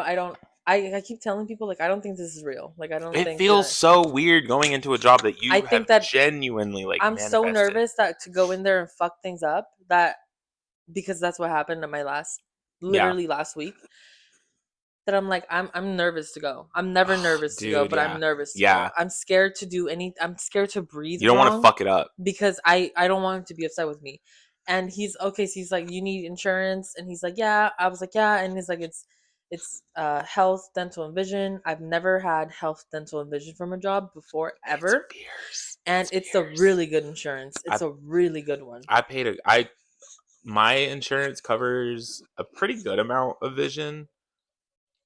I keep telling people like I don't think this is real. Like I don't
It
think
feels
that
so weird going into a job that
I
you
think
have
that
genuinely like
I'm so
manifested.
nervous that to go in there and fuck things up that because that's what happened at my literally last week. That I'm like I'm nervous to go. I'm never nervous to go,
Dude,
but
yeah.
I'm nervous to
Yeah.
go. I'm scared to do I'm scared to breathe
You don't want to
wrong
fuck it up.
because I don't want him to be upset with me. And he's okay, so he's like, you need insurance, and he's like, yeah. I was like, yeah, and he's like, it's health, dental, and vision. I've never had health, dental, and vision from a job before ever, and it's a really good insurance. It's a really good one.
My insurance covers a pretty good amount of vision.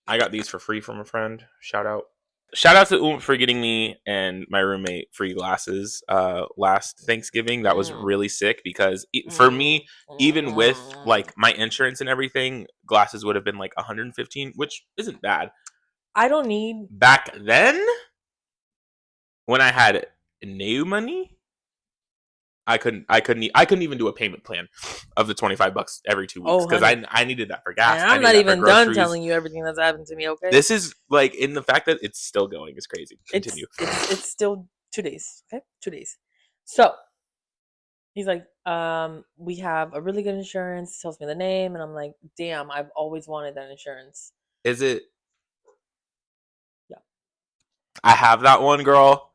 I got these for free from a friend. Shout out. Shout out to for getting me and my roommate free glasses last Thanksgiving. That was really sick because for me, even with like my insurance and everything, glasses would have been like 115, which isn't bad.
I don't need
Back then when I had new money, I couldn't even do a payment plan of the $25 every 2 weeks because I needed that for gas.
And I'm not even done telling you everything that's happened to me. Okay,
this is like in the fact that it's still going is crazy. Continue.
It's still 2 days. Okay, 2 days. So he's like, we have a really good insurance. He tells me the name, and I'm like, damn, I've always wanted that insurance.
Is it?
Yeah,
I have that one, girl.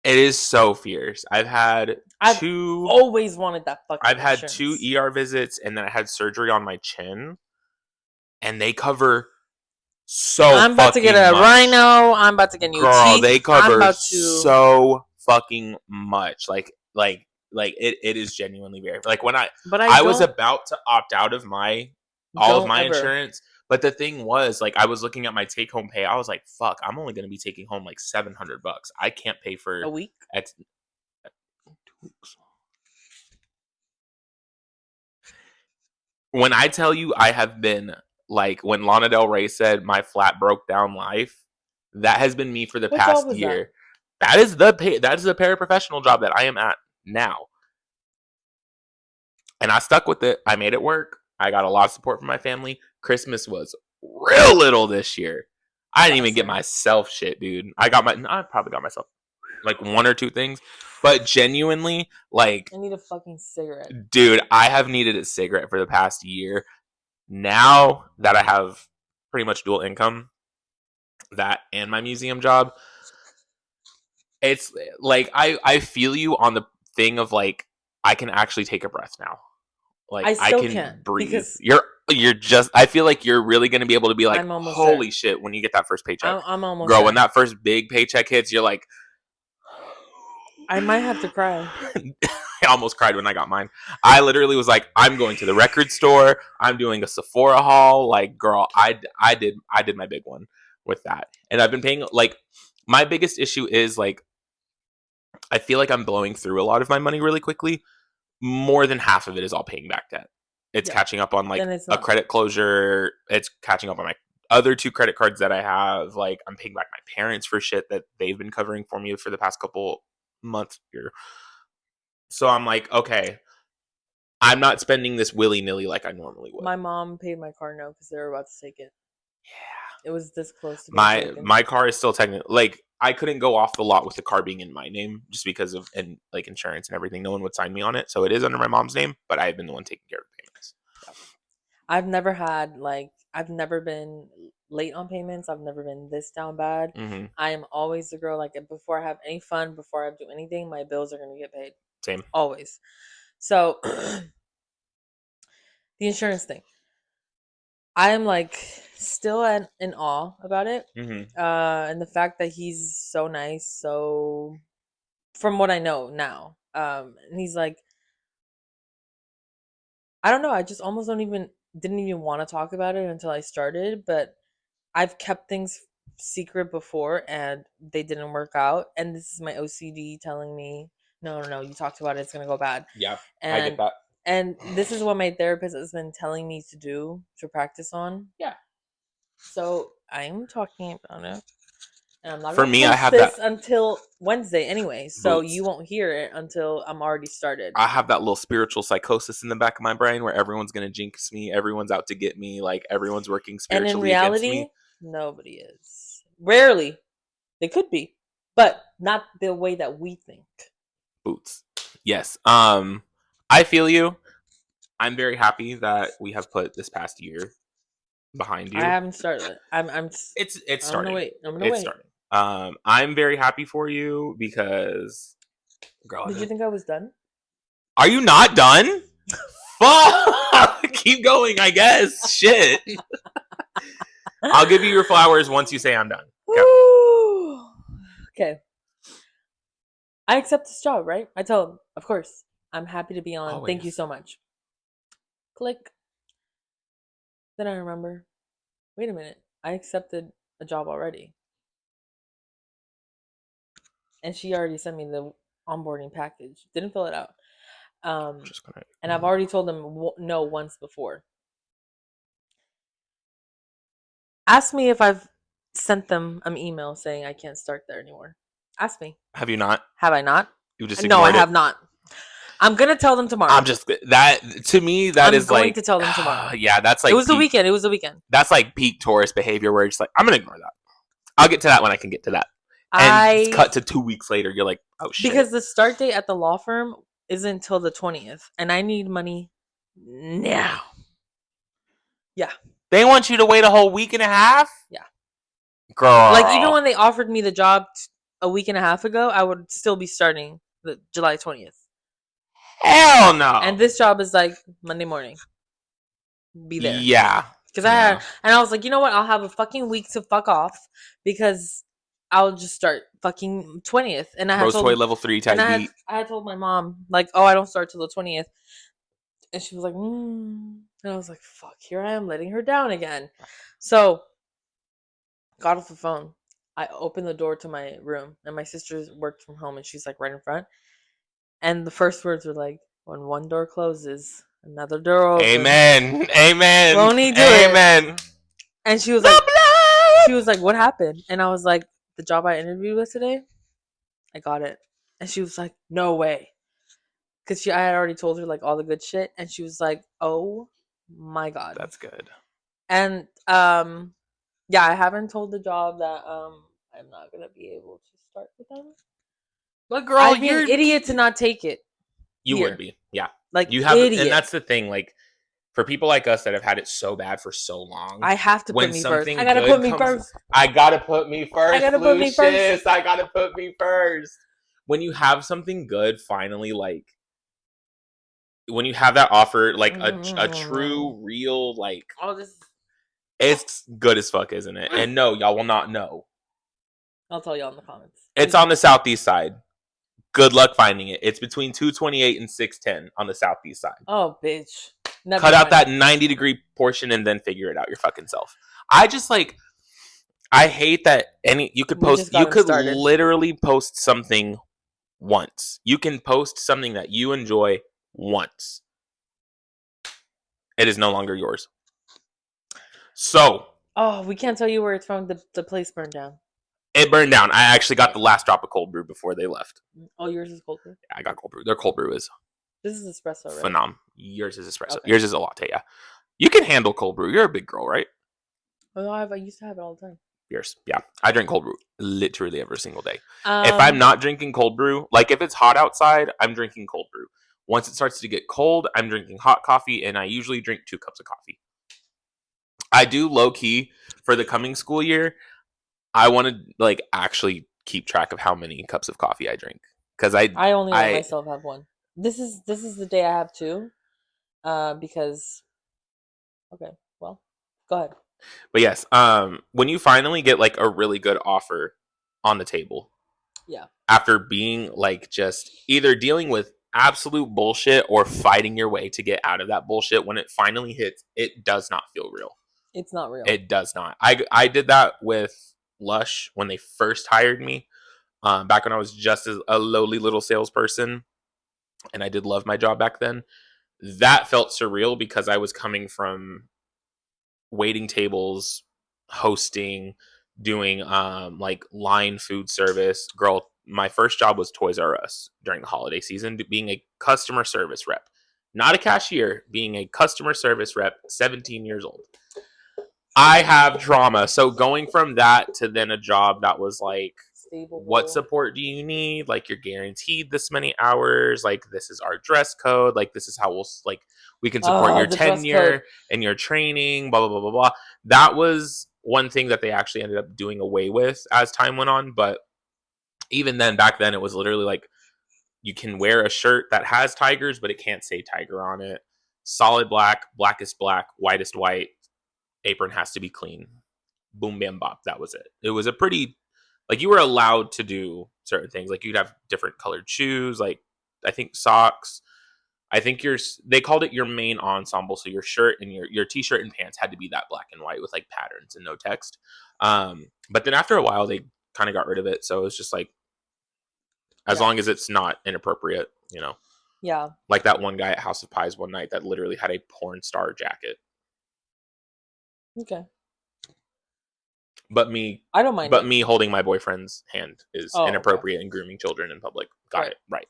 It is so fierce. I've
always wanted that fucking
I've had
insurance.
2 ER visits, and then I had surgery on my chin, and they cover so.
I'm about to get a rhino. I'm about to get new teeth.
They cover so fucking much. Like it is genuinely very like when I was about to opt out of all of my insurance. But the thing was, like, I was looking at my take-home pay. I was like, "Fuck, I'm only going to be taking home like $700. I can't pay for
a week."
2 weeks. When I tell you, I have been like when Lana Del Rey said, "My flat broke down life." That has been me for the past year. That is the paraprofessional job that I am at now, and I stuck with it. I made it work. I got a lot of support from my family. Christmas was real little this year. I didn't even get myself shit, dude. I probably got myself like 1 or 2 things, but genuinely, like,
I need a fucking cigarette,
dude. I have needed a cigarette for the past year. Now that I have pretty much dual income, that and my museum job, it's like I feel you on the thing of like I can actually take a breath now. Like I can breathe. You're just. I feel like you're really going to be able to be like, holy shit, when you get that first paycheck.
I'm almost
girl. When that first big paycheck hits, you're like,
I might have to cry.
I almost cried when I got mine. I literally was like, I'm going to the record store. I'm doing a Sephora haul. Like, girl, I did my big one with that, and I've been paying. Like, my biggest issue is like, I feel like I'm blowing through a lot of my money really quickly. More than half of it is all paying back debt. It's catching up on like a credit closure. It's catching up on my other 2 credit cards that I have. Like, I'm paying back my parents for shit that they've been covering for me for the past couple months here. So I'm like, okay, I'm not spending this willy-nilly like I normally would.
My mom paid my car note because they were about to take it.
Yeah.
It was this close to
being my car is still technically, like, I couldn't go off the lot with the car being in my name just because of like insurance and everything. No one would sign me on it. So it is under my mom's name, but I've been the one taking care of the payments.
I've never been late on payments. I've never been this down bad.
Mm-hmm.
I am always the girl, like, before I have any fun, before I do anything, my bills are going to get paid.
Same.
Always. So the insurance thing, I am like still in awe about it.
Mm-hmm.
And the fact that he's so nice. So from what I know now, and he's like, I don't know. I just almost didn't even want to talk about it until I started, but I've kept things secret before and they didn't work out. And this is my OCD telling me, no, you talked about it, it's gonna go bad.
Yeah, I get that.
And this is what my therapist has been telling me to do, to practice on.
Yeah.
So I'm talking about it. And I'm not
For
gonna
me, I
post
have
this
that
until Wednesday anyway, so
boots.
you won't hear it until I'm already started.
I have that little spiritual psychosis in the back of my brain where everyone's gonna jinx me, everyone's out to get me, like everyone's working
And in
spiritually against me.
reality, nobody is. Rarely. They could be, but not the way that we think.
Boots. Yes. I feel you. I'm very happy that we have put this past year behind you.
I haven't started.
It's
I'm
starting.
gonna wait. I'm gonna
It's
wait.
starting. I'm very happy for you because, girl,
Did you think I was done?
are you not done? Fuck! Keep going, I guess. Shit. I'll give you your flowers once you say I'm done.
Okay. I accept this job, right? I tell him, of course, I'm happy to be on.
Always.
Thank you so much. Click. Then I remember, wait a minute, I accepted a job already. And she already sent me the onboarding package. Didn't fill it out. And I've already told them no once before. Ask me if I've sent them an email saying I can't start there anymore. Ask me.
Have you not?
Have I not?
You just
no, I
ignored it?
have not. I'm gonna tell them tomorrow.
I'm just that to me that
I'm
is
going
like
to tell them tomorrow.
Yeah, that's like
it was the weekend. It was the weekend.
That's like peak tourist behavior where it's like I'm gonna ignore that. I'll get to that when I can get to that. And cut to 2 weeks later, you're like, oh shit.
Because the start date at the law firm isn't until the 20th, and I need money now. Yeah.
They want you to wait a whole week and a half?
Yeah.
Girl.
Like, even when they offered me the job a week and a half ago, I would still be starting the July 20th.
Hell no.
And this job is like Monday morning. Be there.
Yeah.
Because I was like, you know what? I'll have a fucking week to fuck off because I'll just start fucking 20th. And I had
told level 3 type beat.
I had told my mom, like, oh, I don't start till the 20th. And she was like, And I was like, fuck, here I am letting her down again. So, got off the phone. I opened the door to my room, and my sister worked from home, and she's like right in front. And the first words were like, when one door closes, another door opens.
Amen. Amen.
Won't he do
Amen.
it? And she was like, what happened? And I was like, the job I interviewed with today, I got it. And she was like, no way. Because I had already told her like all the good shit. And she was like, oh my God.
That's good.
And yeah, I haven't told the job that I'm not gonna be able to start with them.
But girl,
you're an idiot to not take it.
You would be, yeah.
Like
you have,
idiot.
and that's the thing. Like for people like us that have had it so bad for so long,
I have to put me first.
I gotta put me first. I gotta put me first. I gotta put me first. I gotta put me first. When you have something good, finally, like when you have that offer, like a true, real, like it's good as fuck, isn't it? And no, y'all will not know.
I'll tell y'all in the comments.
It's on the southeast side. Good luck finding it. It's between 228 and 610 on the southeast side.
Oh, bitch.
Cut out that 90-degree portion and then figure it out your fucking self. I hate that you could literally post something once. You can post something that you enjoy once. It is no longer yours. So.
Oh, we can't tell you where it's from. The place burned down.
It burned down. I actually got the last drop of cold brew before they left.
Oh, yours is cold brew?
Yeah, I got cold brew. Their cold brew is...
This is espresso, right?
Phenom. Yours is espresso. Okay. Yours is a latte, yeah. You can handle cold brew. You're a big girl, right?
Oh, I used to have it all the time.
Yours, yeah. I drink cold brew literally every single day. If I'm not drinking cold brew, like if it's hot outside, I'm drinking cold brew. Once it starts to get cold, I'm drinking hot coffee, and I usually drink 2 cups of coffee. I do low-key for the coming school year. I want to like actually keep track of how many cups of coffee I drink because I only let
myself have 1. This is the day I have 2, because. Okay, well, go ahead.
But yes, when you finally get like a really good offer on the table,
yeah,
after being like just either dealing with absolute bullshit or fighting your way to get out of that bullshit, when it finally hits, it does not feel real.
It's not real.
It does not. I did that with Lush when they first hired me, back when I was just a lowly little salesperson, and I did love my job back then. That felt surreal because I was coming from waiting tables, hosting, doing like line food service. Girl, my first job was Toys R Us during the holiday season, being a customer service rep. Not a cashier, being a customer service rep, 17 years old. I have trauma. So going from that to then a job that was like,
Stable.
what support do you need? Like, you're guaranteed this many hours. Like, this is our dress code. Like, this is how we'll like we can support your tenure and your training. Blah blah blah blah blah. That was one thing that they actually ended up doing away with as time went on. But even then, back then, it was literally like you can wear a shirt that has tigers, but it can't say tiger on it. Solid black, blackest black, whitest white. Apron has to be clean. Boom, bam, bop. That was it. It was a pretty, like, you were allowed to do certain things. Like, you'd have different colored shoes, like, I think socks. I think they called it your main ensemble. So your shirt and your t-shirt and pants had to be that black and white with like patterns and no text. But then after a while, they kind of got rid of it. So it's just like, as long as it's not inappropriate, you know?
Yeah.
Like that one guy at House of Pies one night that literally had a porn star jacket.
Okay.
But me,
I don't mind.
But me holding my boyfriend's hand is inappropriate and grooming children in public. Got it right.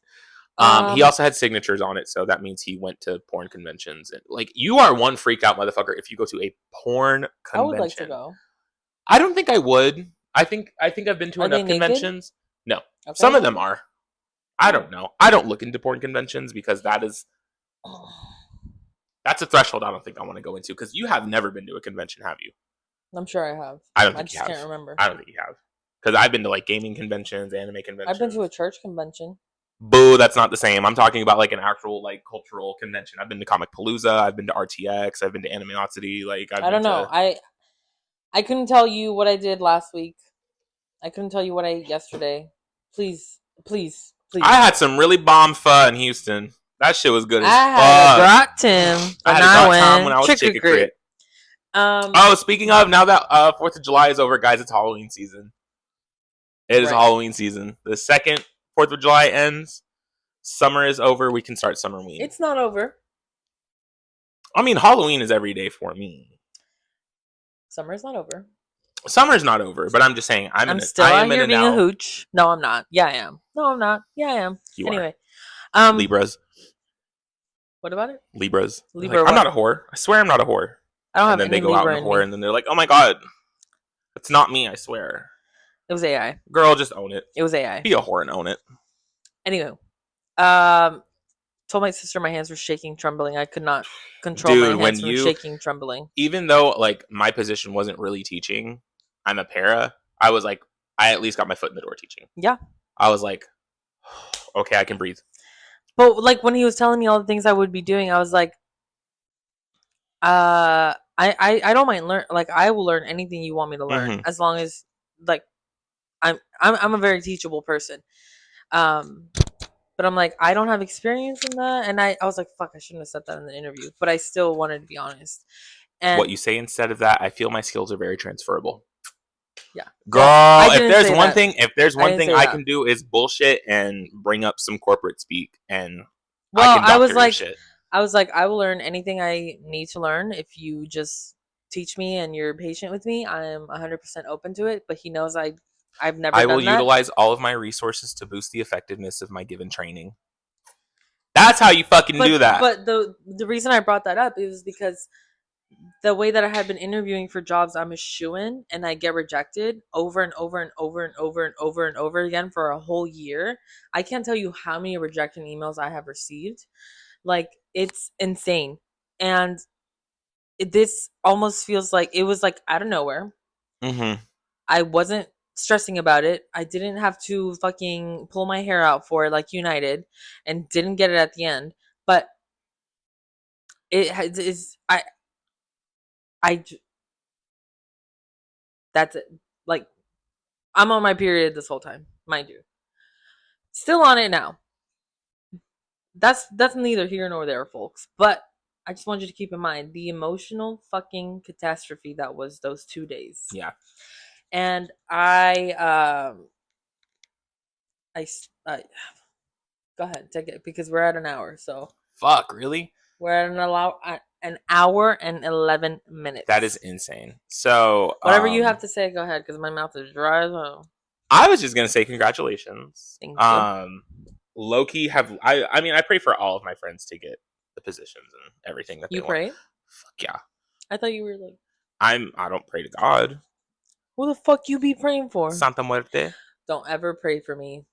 He also had signatures on it, so that means he went to porn conventions. And like, you are one freak out motherfucker if you go to a porn convention. I would like to go. I don't think I would. I think I've been to enough conventions. No, some of them are. I don't know. I don't look into porn conventions because that's a threshold I don't think I want to go into, because you have never been to a convention, have you?
I'm sure I have.
I don't think you have. I just can't remember. I don't think you have. Because I've been to like gaming conventions, anime conventions.
I've been to a church convention.
Boo, that's not the same. I'm talking about like an actual like cultural convention. I've been to Comic Palooza. I've been to RTX. I've been to Animosity. Like,
I don't know. I couldn't tell you what I did last week. I couldn't tell you what I ate yesterday. Please.
I had some really bomb pho in Houston. That shit was good as fuck.
I had a grot tim.
I had a grot time when I was chicken crit. Speaking of, now that 4th of July is over, guys, it's Halloween season. It is Halloween season. The second 4th of July ends, summer is over, we can start Summerween.
It's not over.
I mean, Halloween is every day for me.
Summer's not over.
Summer's not over, but I'm just saying, I'm
still out here being a hooch. No, I'm not. Yeah, I am. No, I'm not. Yeah, I am. Anyway.
Libras.
What about it?
Libras. Like, I'm not a whore. I swear I'm not a whore.
I don't have
any Libra. And then they go out and whore, and then they're like, oh my god, it's not me, I swear.
It was AI.
Girl, just own it.
It was AI.
Be a whore and own it.
Anyway. Told my sister my hands were shaking, trembling. I could not control my hands from shaking, trembling.
Even though, like, my position wasn't really teaching, I'm a para, I was like, I at least got my foot in the door teaching.
Yeah.
I was like, okay, I can breathe.
But, like, when he was telling me all the things I would be doing, I was like, I don't mind learn. Like, I will learn anything you want me to learn, as long as, like, I'm a very teachable person. But I'm like, I don't have experience in that, and I was like, fuck, I shouldn't have said that in the interview, but I still wanted to be honest. And
what you say instead of that, I feel my skills are very transferable.
Yeah,
girl. If there's one thing I can do is bullshit and bring up some corporate speak, and
I was like, I will learn anything I need to learn if you just teach me and you're patient with me. I'm 100% open to it. But he knows I've never. I will
utilize all of my resources to boost the effectiveness of my given training. That's how you fucking do that.
But the reason I brought that up is because the way that I had been interviewing for jobs, I'm a shoo-in, and I get rejected over and over and over and over and over and over again for a whole year. I can't tell you how many rejection emails I have received. Like, it's insane. And this almost feels like it was like out of nowhere.
Mm-hmm.
I wasn't stressing about it. I didn't have to fucking pull my hair out for it like United, and didn't get it at the end. But it is that's it. Like, I'm on my period this whole time, mind you. Still on it now. That's neither here nor there, folks. But I just want you to keep in mind the emotional fucking catastrophe that was those 2 days.
Yeah.
And I go ahead, take it, because we're at an hour. So
fuck, really?
We're at an An hour and 11 minutes.
That is insane. So
whatever you have to say, go ahead, because my mouth is dry as hell.
I was just gonna say congratulations.
Thank you.
Low-key I mean I pray for all of my friends to get the positions and everything that they want.
You pray?
Fuck yeah.
I thought you were like,
I don't pray to God.
who the fuck you be praying for?
Santa Muerte.
Don't ever pray for me.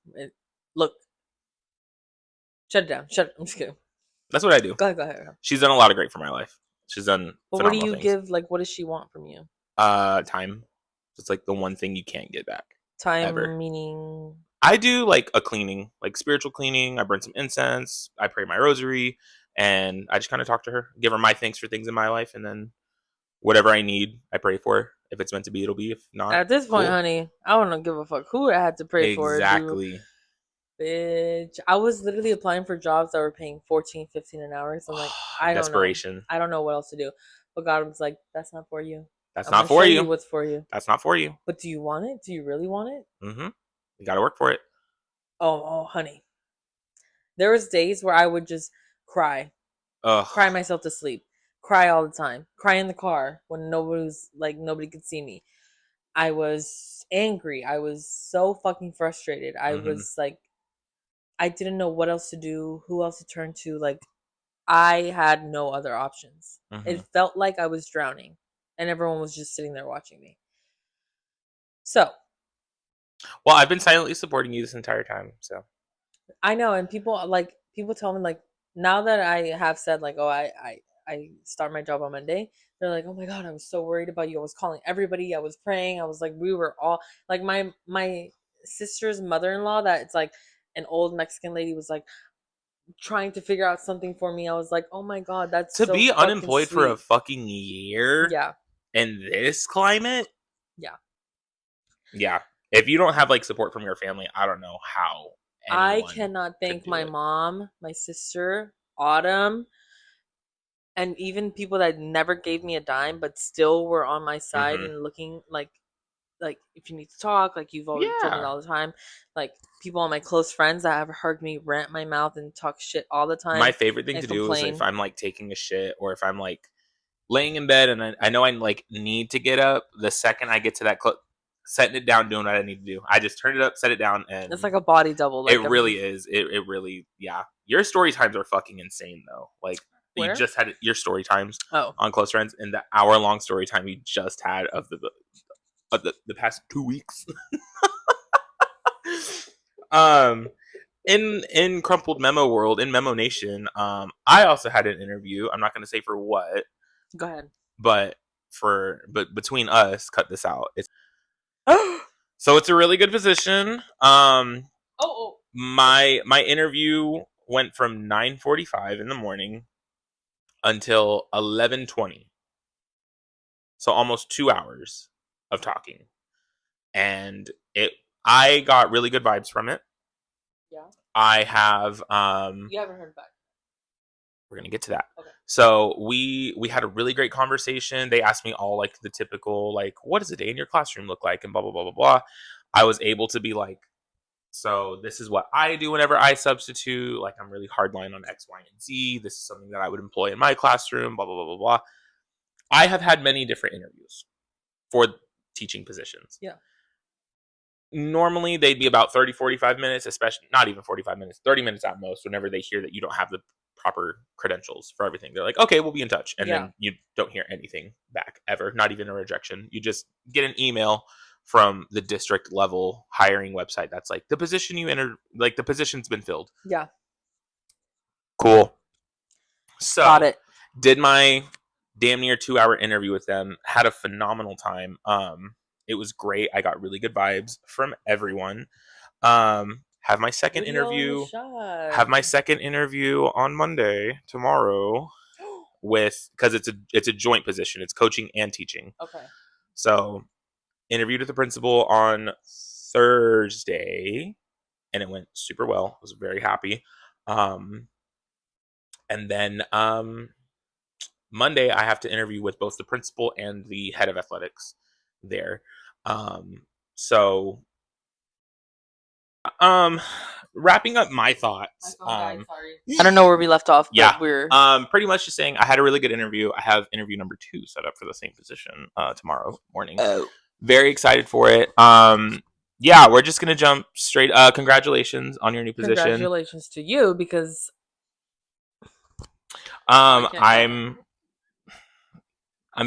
Look, shut it down. Shut it. I'm just kidding.
That's what I do.
Go ahead.
She's done a lot of great for my life. She's done
But what do
phenomenal
you
things.
give? Like, what does she want from you?
Time. It's like the one thing you can't get back.
Time
ever.
meaning
I do like a cleaning, like spiritual cleaning. I burn some incense. I pray my rosary, and I just kind of talk to her, give her my thanks for things in my life, and then whatever I need, I pray for. If it's meant to be, it'll be. If not,
at this point,
cool.
honey, I don't give a fuck who I had to pray for.
Exactly.
Bitch, I was literally applying for jobs that were paying 14, 15 an hour. So I'm like, I don't know. I don't know what else to do. But God was like, that's not for you.
That's not for you.
What's for you.
That's not for you.
But do you want it? Do you really want it?
Mm-hmm. You got to work for it.
Oh, honey. There was days where I would just cry.
Ugh.
Cry myself to sleep. Cry all the time. Cry in the car when nobody could see me. I was angry. I was so fucking frustrated. I was like, I didn't know what else to do, who else to turn to. Like, I had no other options. It felt like I was drowning, and everyone was just sitting there watching me. So,
well, I've been silently supporting you this entire time. So
I know, and people tell me like now that I have said like, oh, I start my job on Monday. They're like, oh my god, I was so worried about you. I was calling everybody. I was praying. I was like, we were all like my sister's mother-in-law. That it's like an old Mexican lady was like trying to figure out something for me. I was like, oh my god, that's
to
so
be unemployed
sweet.
for a fucking year.
Yeah.
In this climate.
Yeah.
Yeah. If you don't have like support from your family, I don't know how.
I cannot thank my mom, my sister, Autumn, and even people that never gave me a dime but still were on my side and looking like if you need to talk, like you've always told me all the time, like people on my close friends that have heard me rant my mouth and talk shit all the time.
My favorite thing to do is if I'm like taking a shit or if I'm like laying in bed and I know I like need to get up, the second I get to that setting it down, doing what I need to do, I just turn it up, set it down, and
it's like a body double. Like
it really is. It really, yeah. Your story times are fucking insane though. Like where? You just had your story times on Close Friends, and the hour-long story time you just had of the past 2 weeks. In Crumpled Memo World, in Memo Nation, I also had an interview. I'm not going to say for what.
Go ahead.
But between us, cut this out. So it's a really good position. My interview went from 9:45 in the morning until 11:20. So almost 2 hours of talking. And I got really good vibes from it.
Yeah.
I have
you haven't heard back.
We're gonna get to that.
Okay.
So we had a really great conversation. They asked me all like the typical like, what does a day in your classroom look like, and blah blah blah blah blah. I was able to be like, so this is what I do whenever I substitute. Like I'm really hardline on X, Y, and Z. This is something that I would employ in my classroom. Blah blah blah blah blah. I have had many different interviews for teaching positions.
Yeah.
Normally they'd be about 30, 45 minutes, especially not even 45 minutes, 30 minutes at most, whenever they hear that you don't have the proper credentials for everything. They're like, okay, we'll be in touch. And then you don't hear anything back ever, not even a rejection. You just get an email from the district level hiring website that's like, the position you entered, like the position's been filled.
Yeah.
Cool. So
got it.
Did my damn near 2-hour interview with them, had a phenomenal time. It was great. I got really good vibes from everyone. Have my second interview. Have my second interview on Monday, tomorrow, because it's a joint position. It's coaching and teaching.
Okay.
So, interviewed with the principal on Thursday, and it went super well. I was very happy. And then Monday, I have to interview with both the principal and the head of athletics there. So Wrapping up my thoughts.
I don't know where we left off, but
yeah,
we're
pretty much just saying I had a really good interview. I have interview number 2 set up for the same position tomorrow morning. Very excited for it. Yeah, we're just gonna jump straight. Congratulations on your new position.
Congratulations to you, because
I'm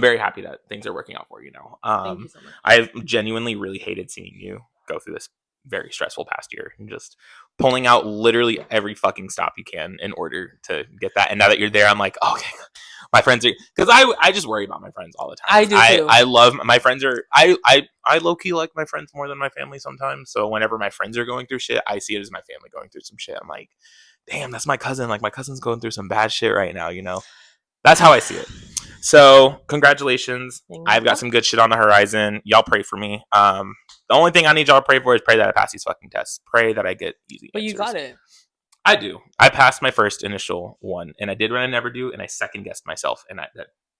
very happy that things are working out for you now.
Thank you so much.
I've genuinely really hated seeing you go through this very stressful past year and just pulling out literally every fucking stop you can in order to get that. And now that you're there, I'm like, okay, my friends are, because I just worry about my friends all the time.
I do too.
I love my friends are I low key like my friends more than my family sometimes. So whenever my friends are going through shit, I see it as my family going through some shit. I'm like, damn, that's my cousin. Like my cousin's going through some bad shit right now, you know? That's how I see it. So congratulations. I've got some good shit on the horizon. Y'all pray for me. The only thing I need y'all to pray for is pray that I pass these fucking tests. Pray that I get easy
But
answers.
you got it.
I do. I passed my first initial one, and I did what I never do, and I second guessed myself, and that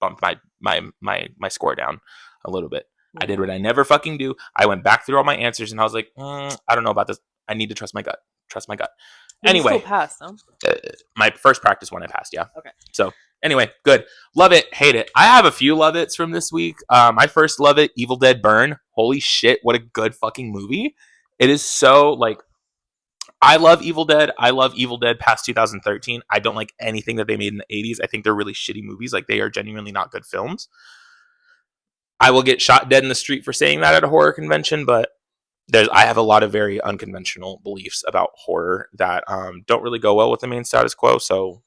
bumped my score down a little bit. I did what I never fucking do. I went back through all my answers, and I was like, I don't know about this. I need to trust my gut. Trust my gut. Anyway,
you still passed, no?
My first practice one I passed, yeah.
Okay.
So anyway, good. Love it, hate it. I have a few love it's from this week. My first love it, Evil Dead Burn. Holy shit, what a good fucking movie. It is so, like, I love Evil Dead. I love Evil Dead past 2013. I don't like anything that they made in the 80s. I think they're really shitty movies. Like, they are genuinely not good films. I will get shot dead in the street for saying that at a horror convention, but I have a lot of very unconventional beliefs about horror that don't really go well with the main status quo. So,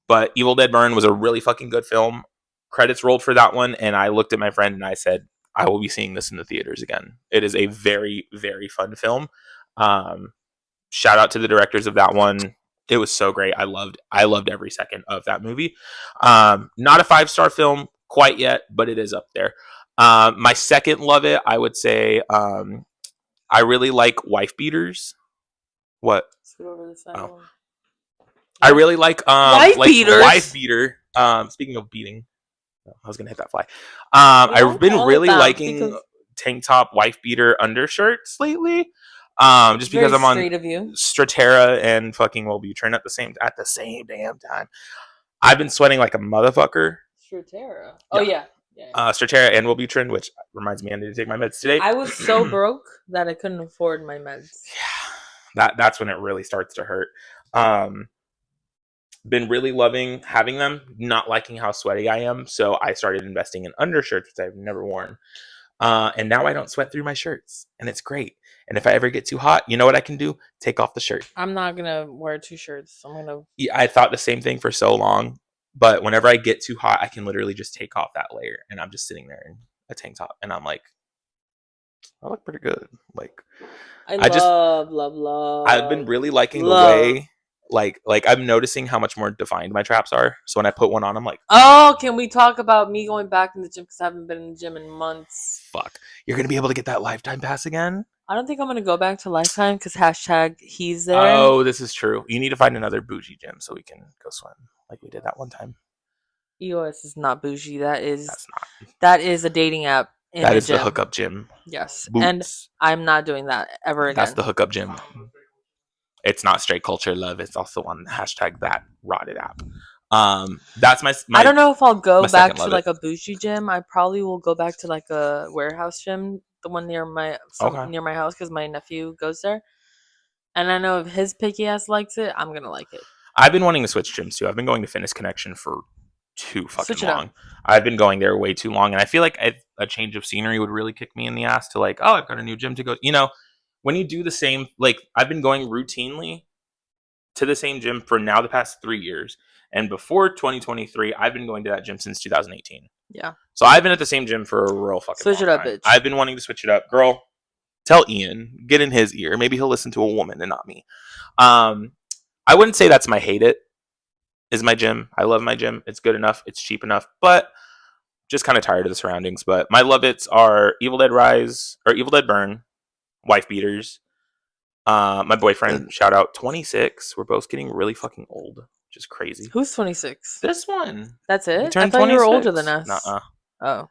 but Evil Dead Burn was a really fucking good film. Credits rolled for that one, and I looked at my friend and I said, I will be seeing this in the theaters again. It is a very, very fun film. Shout out to the directors of that one. It was so great. I loved every second of that movie. Not a 5-star film quite yet, but it is up there. My second love it, I would say, I really like Wife Beaters. What? Oh. I really like
Wife Beaters.
Wife Beater. Speaking of beating, I was gonna hit that fly. I've been really liking tank top wife beater undershirts lately. Just because I'm on Straterra and fucking Wellbutrin at the same damn time. I've been sweating like a motherfucker.
Straterra. Oh yeah.
Straterra and Wellbutrin, which reminds me I need to take my meds today.
I was so broke that I couldn't afford my meds.
Yeah, that's when it really starts to hurt. Been really loving having them, not liking how sweaty I am, so I started investing in undershirts, which I've never worn. And now I don't sweat through my shirts, and it's great. And if I ever get too hot, you know what I can do? Take off the shirt.
I'm not gonna wear 2 shirts.
Yeah, I thought the same thing for so long, but whenever I get too hot, I can literally just take off that layer, and I'm just sitting there in a tank top, and I'm like, I look pretty good. Like, I love. I've been really liking the way. Like I'm noticing how much more defined my traps are. So when I put one on, I'm like,
oh, can we talk about me going back in the gym because I haven't been in the gym in months?
Fuck, you're gonna be able to get that lifetime pass again?
I don't think I'm gonna go back to lifetime because # he's there.
Oh, this is true. You need to find another bougie gym so we can go swim like we did that one time.
EOS is not bougie. That is a dating app.
That is the hookup gym.
Yes, Boots. And I'm not doing that ever again.
That's the hookup gym. It's not straight culture love. It's also on #that rotted app. That's my I
don't know if I'll go back to like a bougie gym. I probably will go back to like a warehouse gym, the one near my house, because my nephew goes there. And I know if his picky ass likes it, I'm gonna like it.
I've been wanting to switch gyms too. I've been going to Fitness Connection for too fucking long. I've been going there way too long, and I feel like a change of scenery would really kick me in the ass to like, oh, I've got a new gym to go. You know, when you do the same, like I've been going routinely to the same gym for now the past 3 years, and before 2023, I've been going to that gym since 2018.
Yeah.
So I've been at the same gym for a real fucking
switch it up,
time.
bitch.
I've been wanting to switch it up, girl. Tell Ian, get in his ear. Maybe he'll listen to a woman and not me. I wouldn't say that's my hate it. Is my gym. I love my gym. It's good enough. It's cheap enough, but just kind of tired of the surroundings. But my love it's are Evil Dead Rise or Evil Dead Burn, Wife Beaters. My boyfriend, shout out 26. We're both getting really fucking old, which is crazy.
Who's 26?
This one.
That's it?
I
thought 26. You were older than us.
Nuh-uh.
Oh.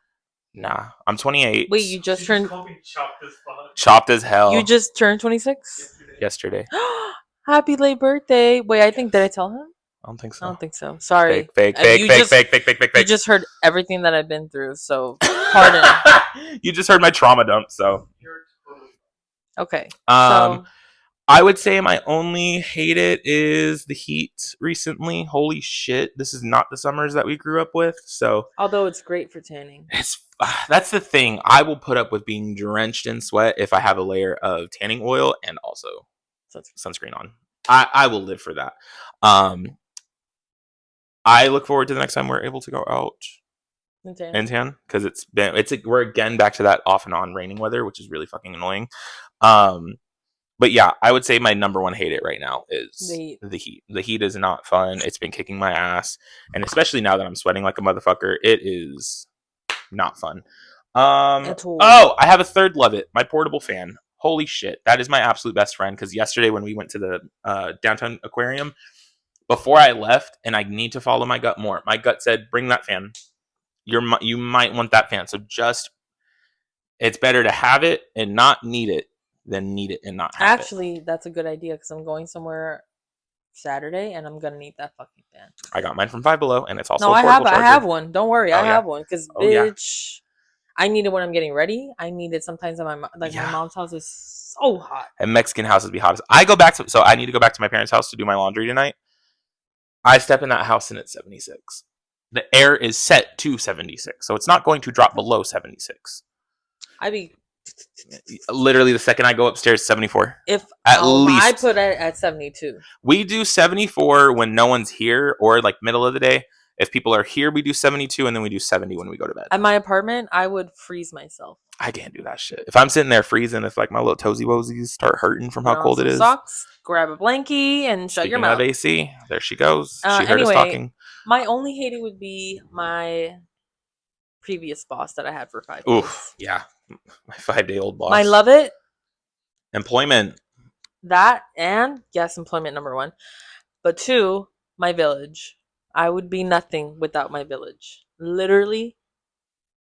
Nah, I'm 28.
Wait, you just turned
chopped as hell.
You just turned 26?
Yesterday.
Happy late birthday. Wait, I think, did I tell him?
I don't think so.
I don't think so. Sorry.
Fake.
You just heard everything that I've been through, so pardon.
You just heard my trauma dump, so.
Okay.
I would say my only hate it is the heat recently. Holy shit, this is not the summers that we grew up with. So,
although it's great for tanning,
that's the thing. I will put up with being drenched in sweat if I have a layer of tanning oil and also sunscreen on. I will live for that. I look forward to the next time we're able to go out and tan because we're again back to that off and on raining weather, which is really fucking annoying. But yeah, I would say my number one hate it right now is the heat. The heat is not fun. It's been kicking my ass. And especially now that I'm sweating like a motherfucker, it is not fun. I have a third love it. My portable fan. Holy shit. That is my absolute best friend. Because yesterday when we went to the downtown aquarium, before I left, and I need to follow my gut more, my gut said, bring that fan. You might want that fan. So it's better to have it and not need it than need it and not have
it. That's a good idea because I'm going somewhere Saturday and I'm gonna need that fucking fan.
I got mine from Five Below and it's also
I have one. Don't worry, I have one because bitch, I need it when I'm getting ready. I need it sometimes at my mom's house is so hot.
And Mexican houses be hot. I need to go back to my parents' house to do my laundry tonight. I step in that house and it's 76. The air is set to 76, so it's not going to drop below 76. Literally the second I go upstairs, 74.
Least I put it at 72.
We do 74 when no one's here or like middle of the day. If people are here, we do 72, and then we do 70 when we go to bed.
At my apartment, I would freeze myself.
I can't do that shit. If I'm sitting there freezing, if like my little toesy woesies start hurting from how cold it is.
Socks, grab a blankie, and shut your mouth.
Speaking of AC, there she goes. She heard us talking.
My only hating would be my previous boss that I had for 5 days.
Oof, yeah. My 5-day-old boss.
I love it.
Employment.
That and, yes, employment number 1. But 2, my village. I would be nothing without my village. Literally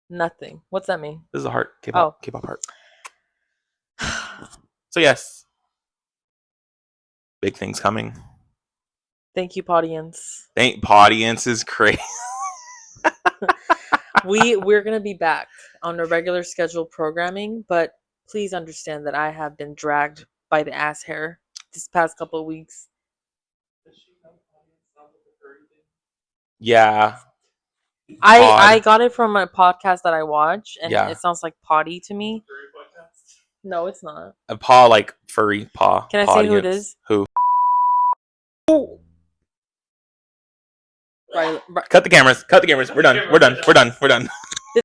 nothing. What's that mean?
This is a heart. K-pop heart. So yes. Big things coming.
Thank you, Podience.
Podience is crazy.
We're gonna be back on a regular scheduled programming, but please understand that I have been dragged by the ass hair this past couple of weeks.
Yeah.
I got it from a podcast that I watch, and it sounds like potty to me. No, it's not.
A paw, like furry paw.
Can I say who it is?
Who?
Right.
Cut the cameras. We're done.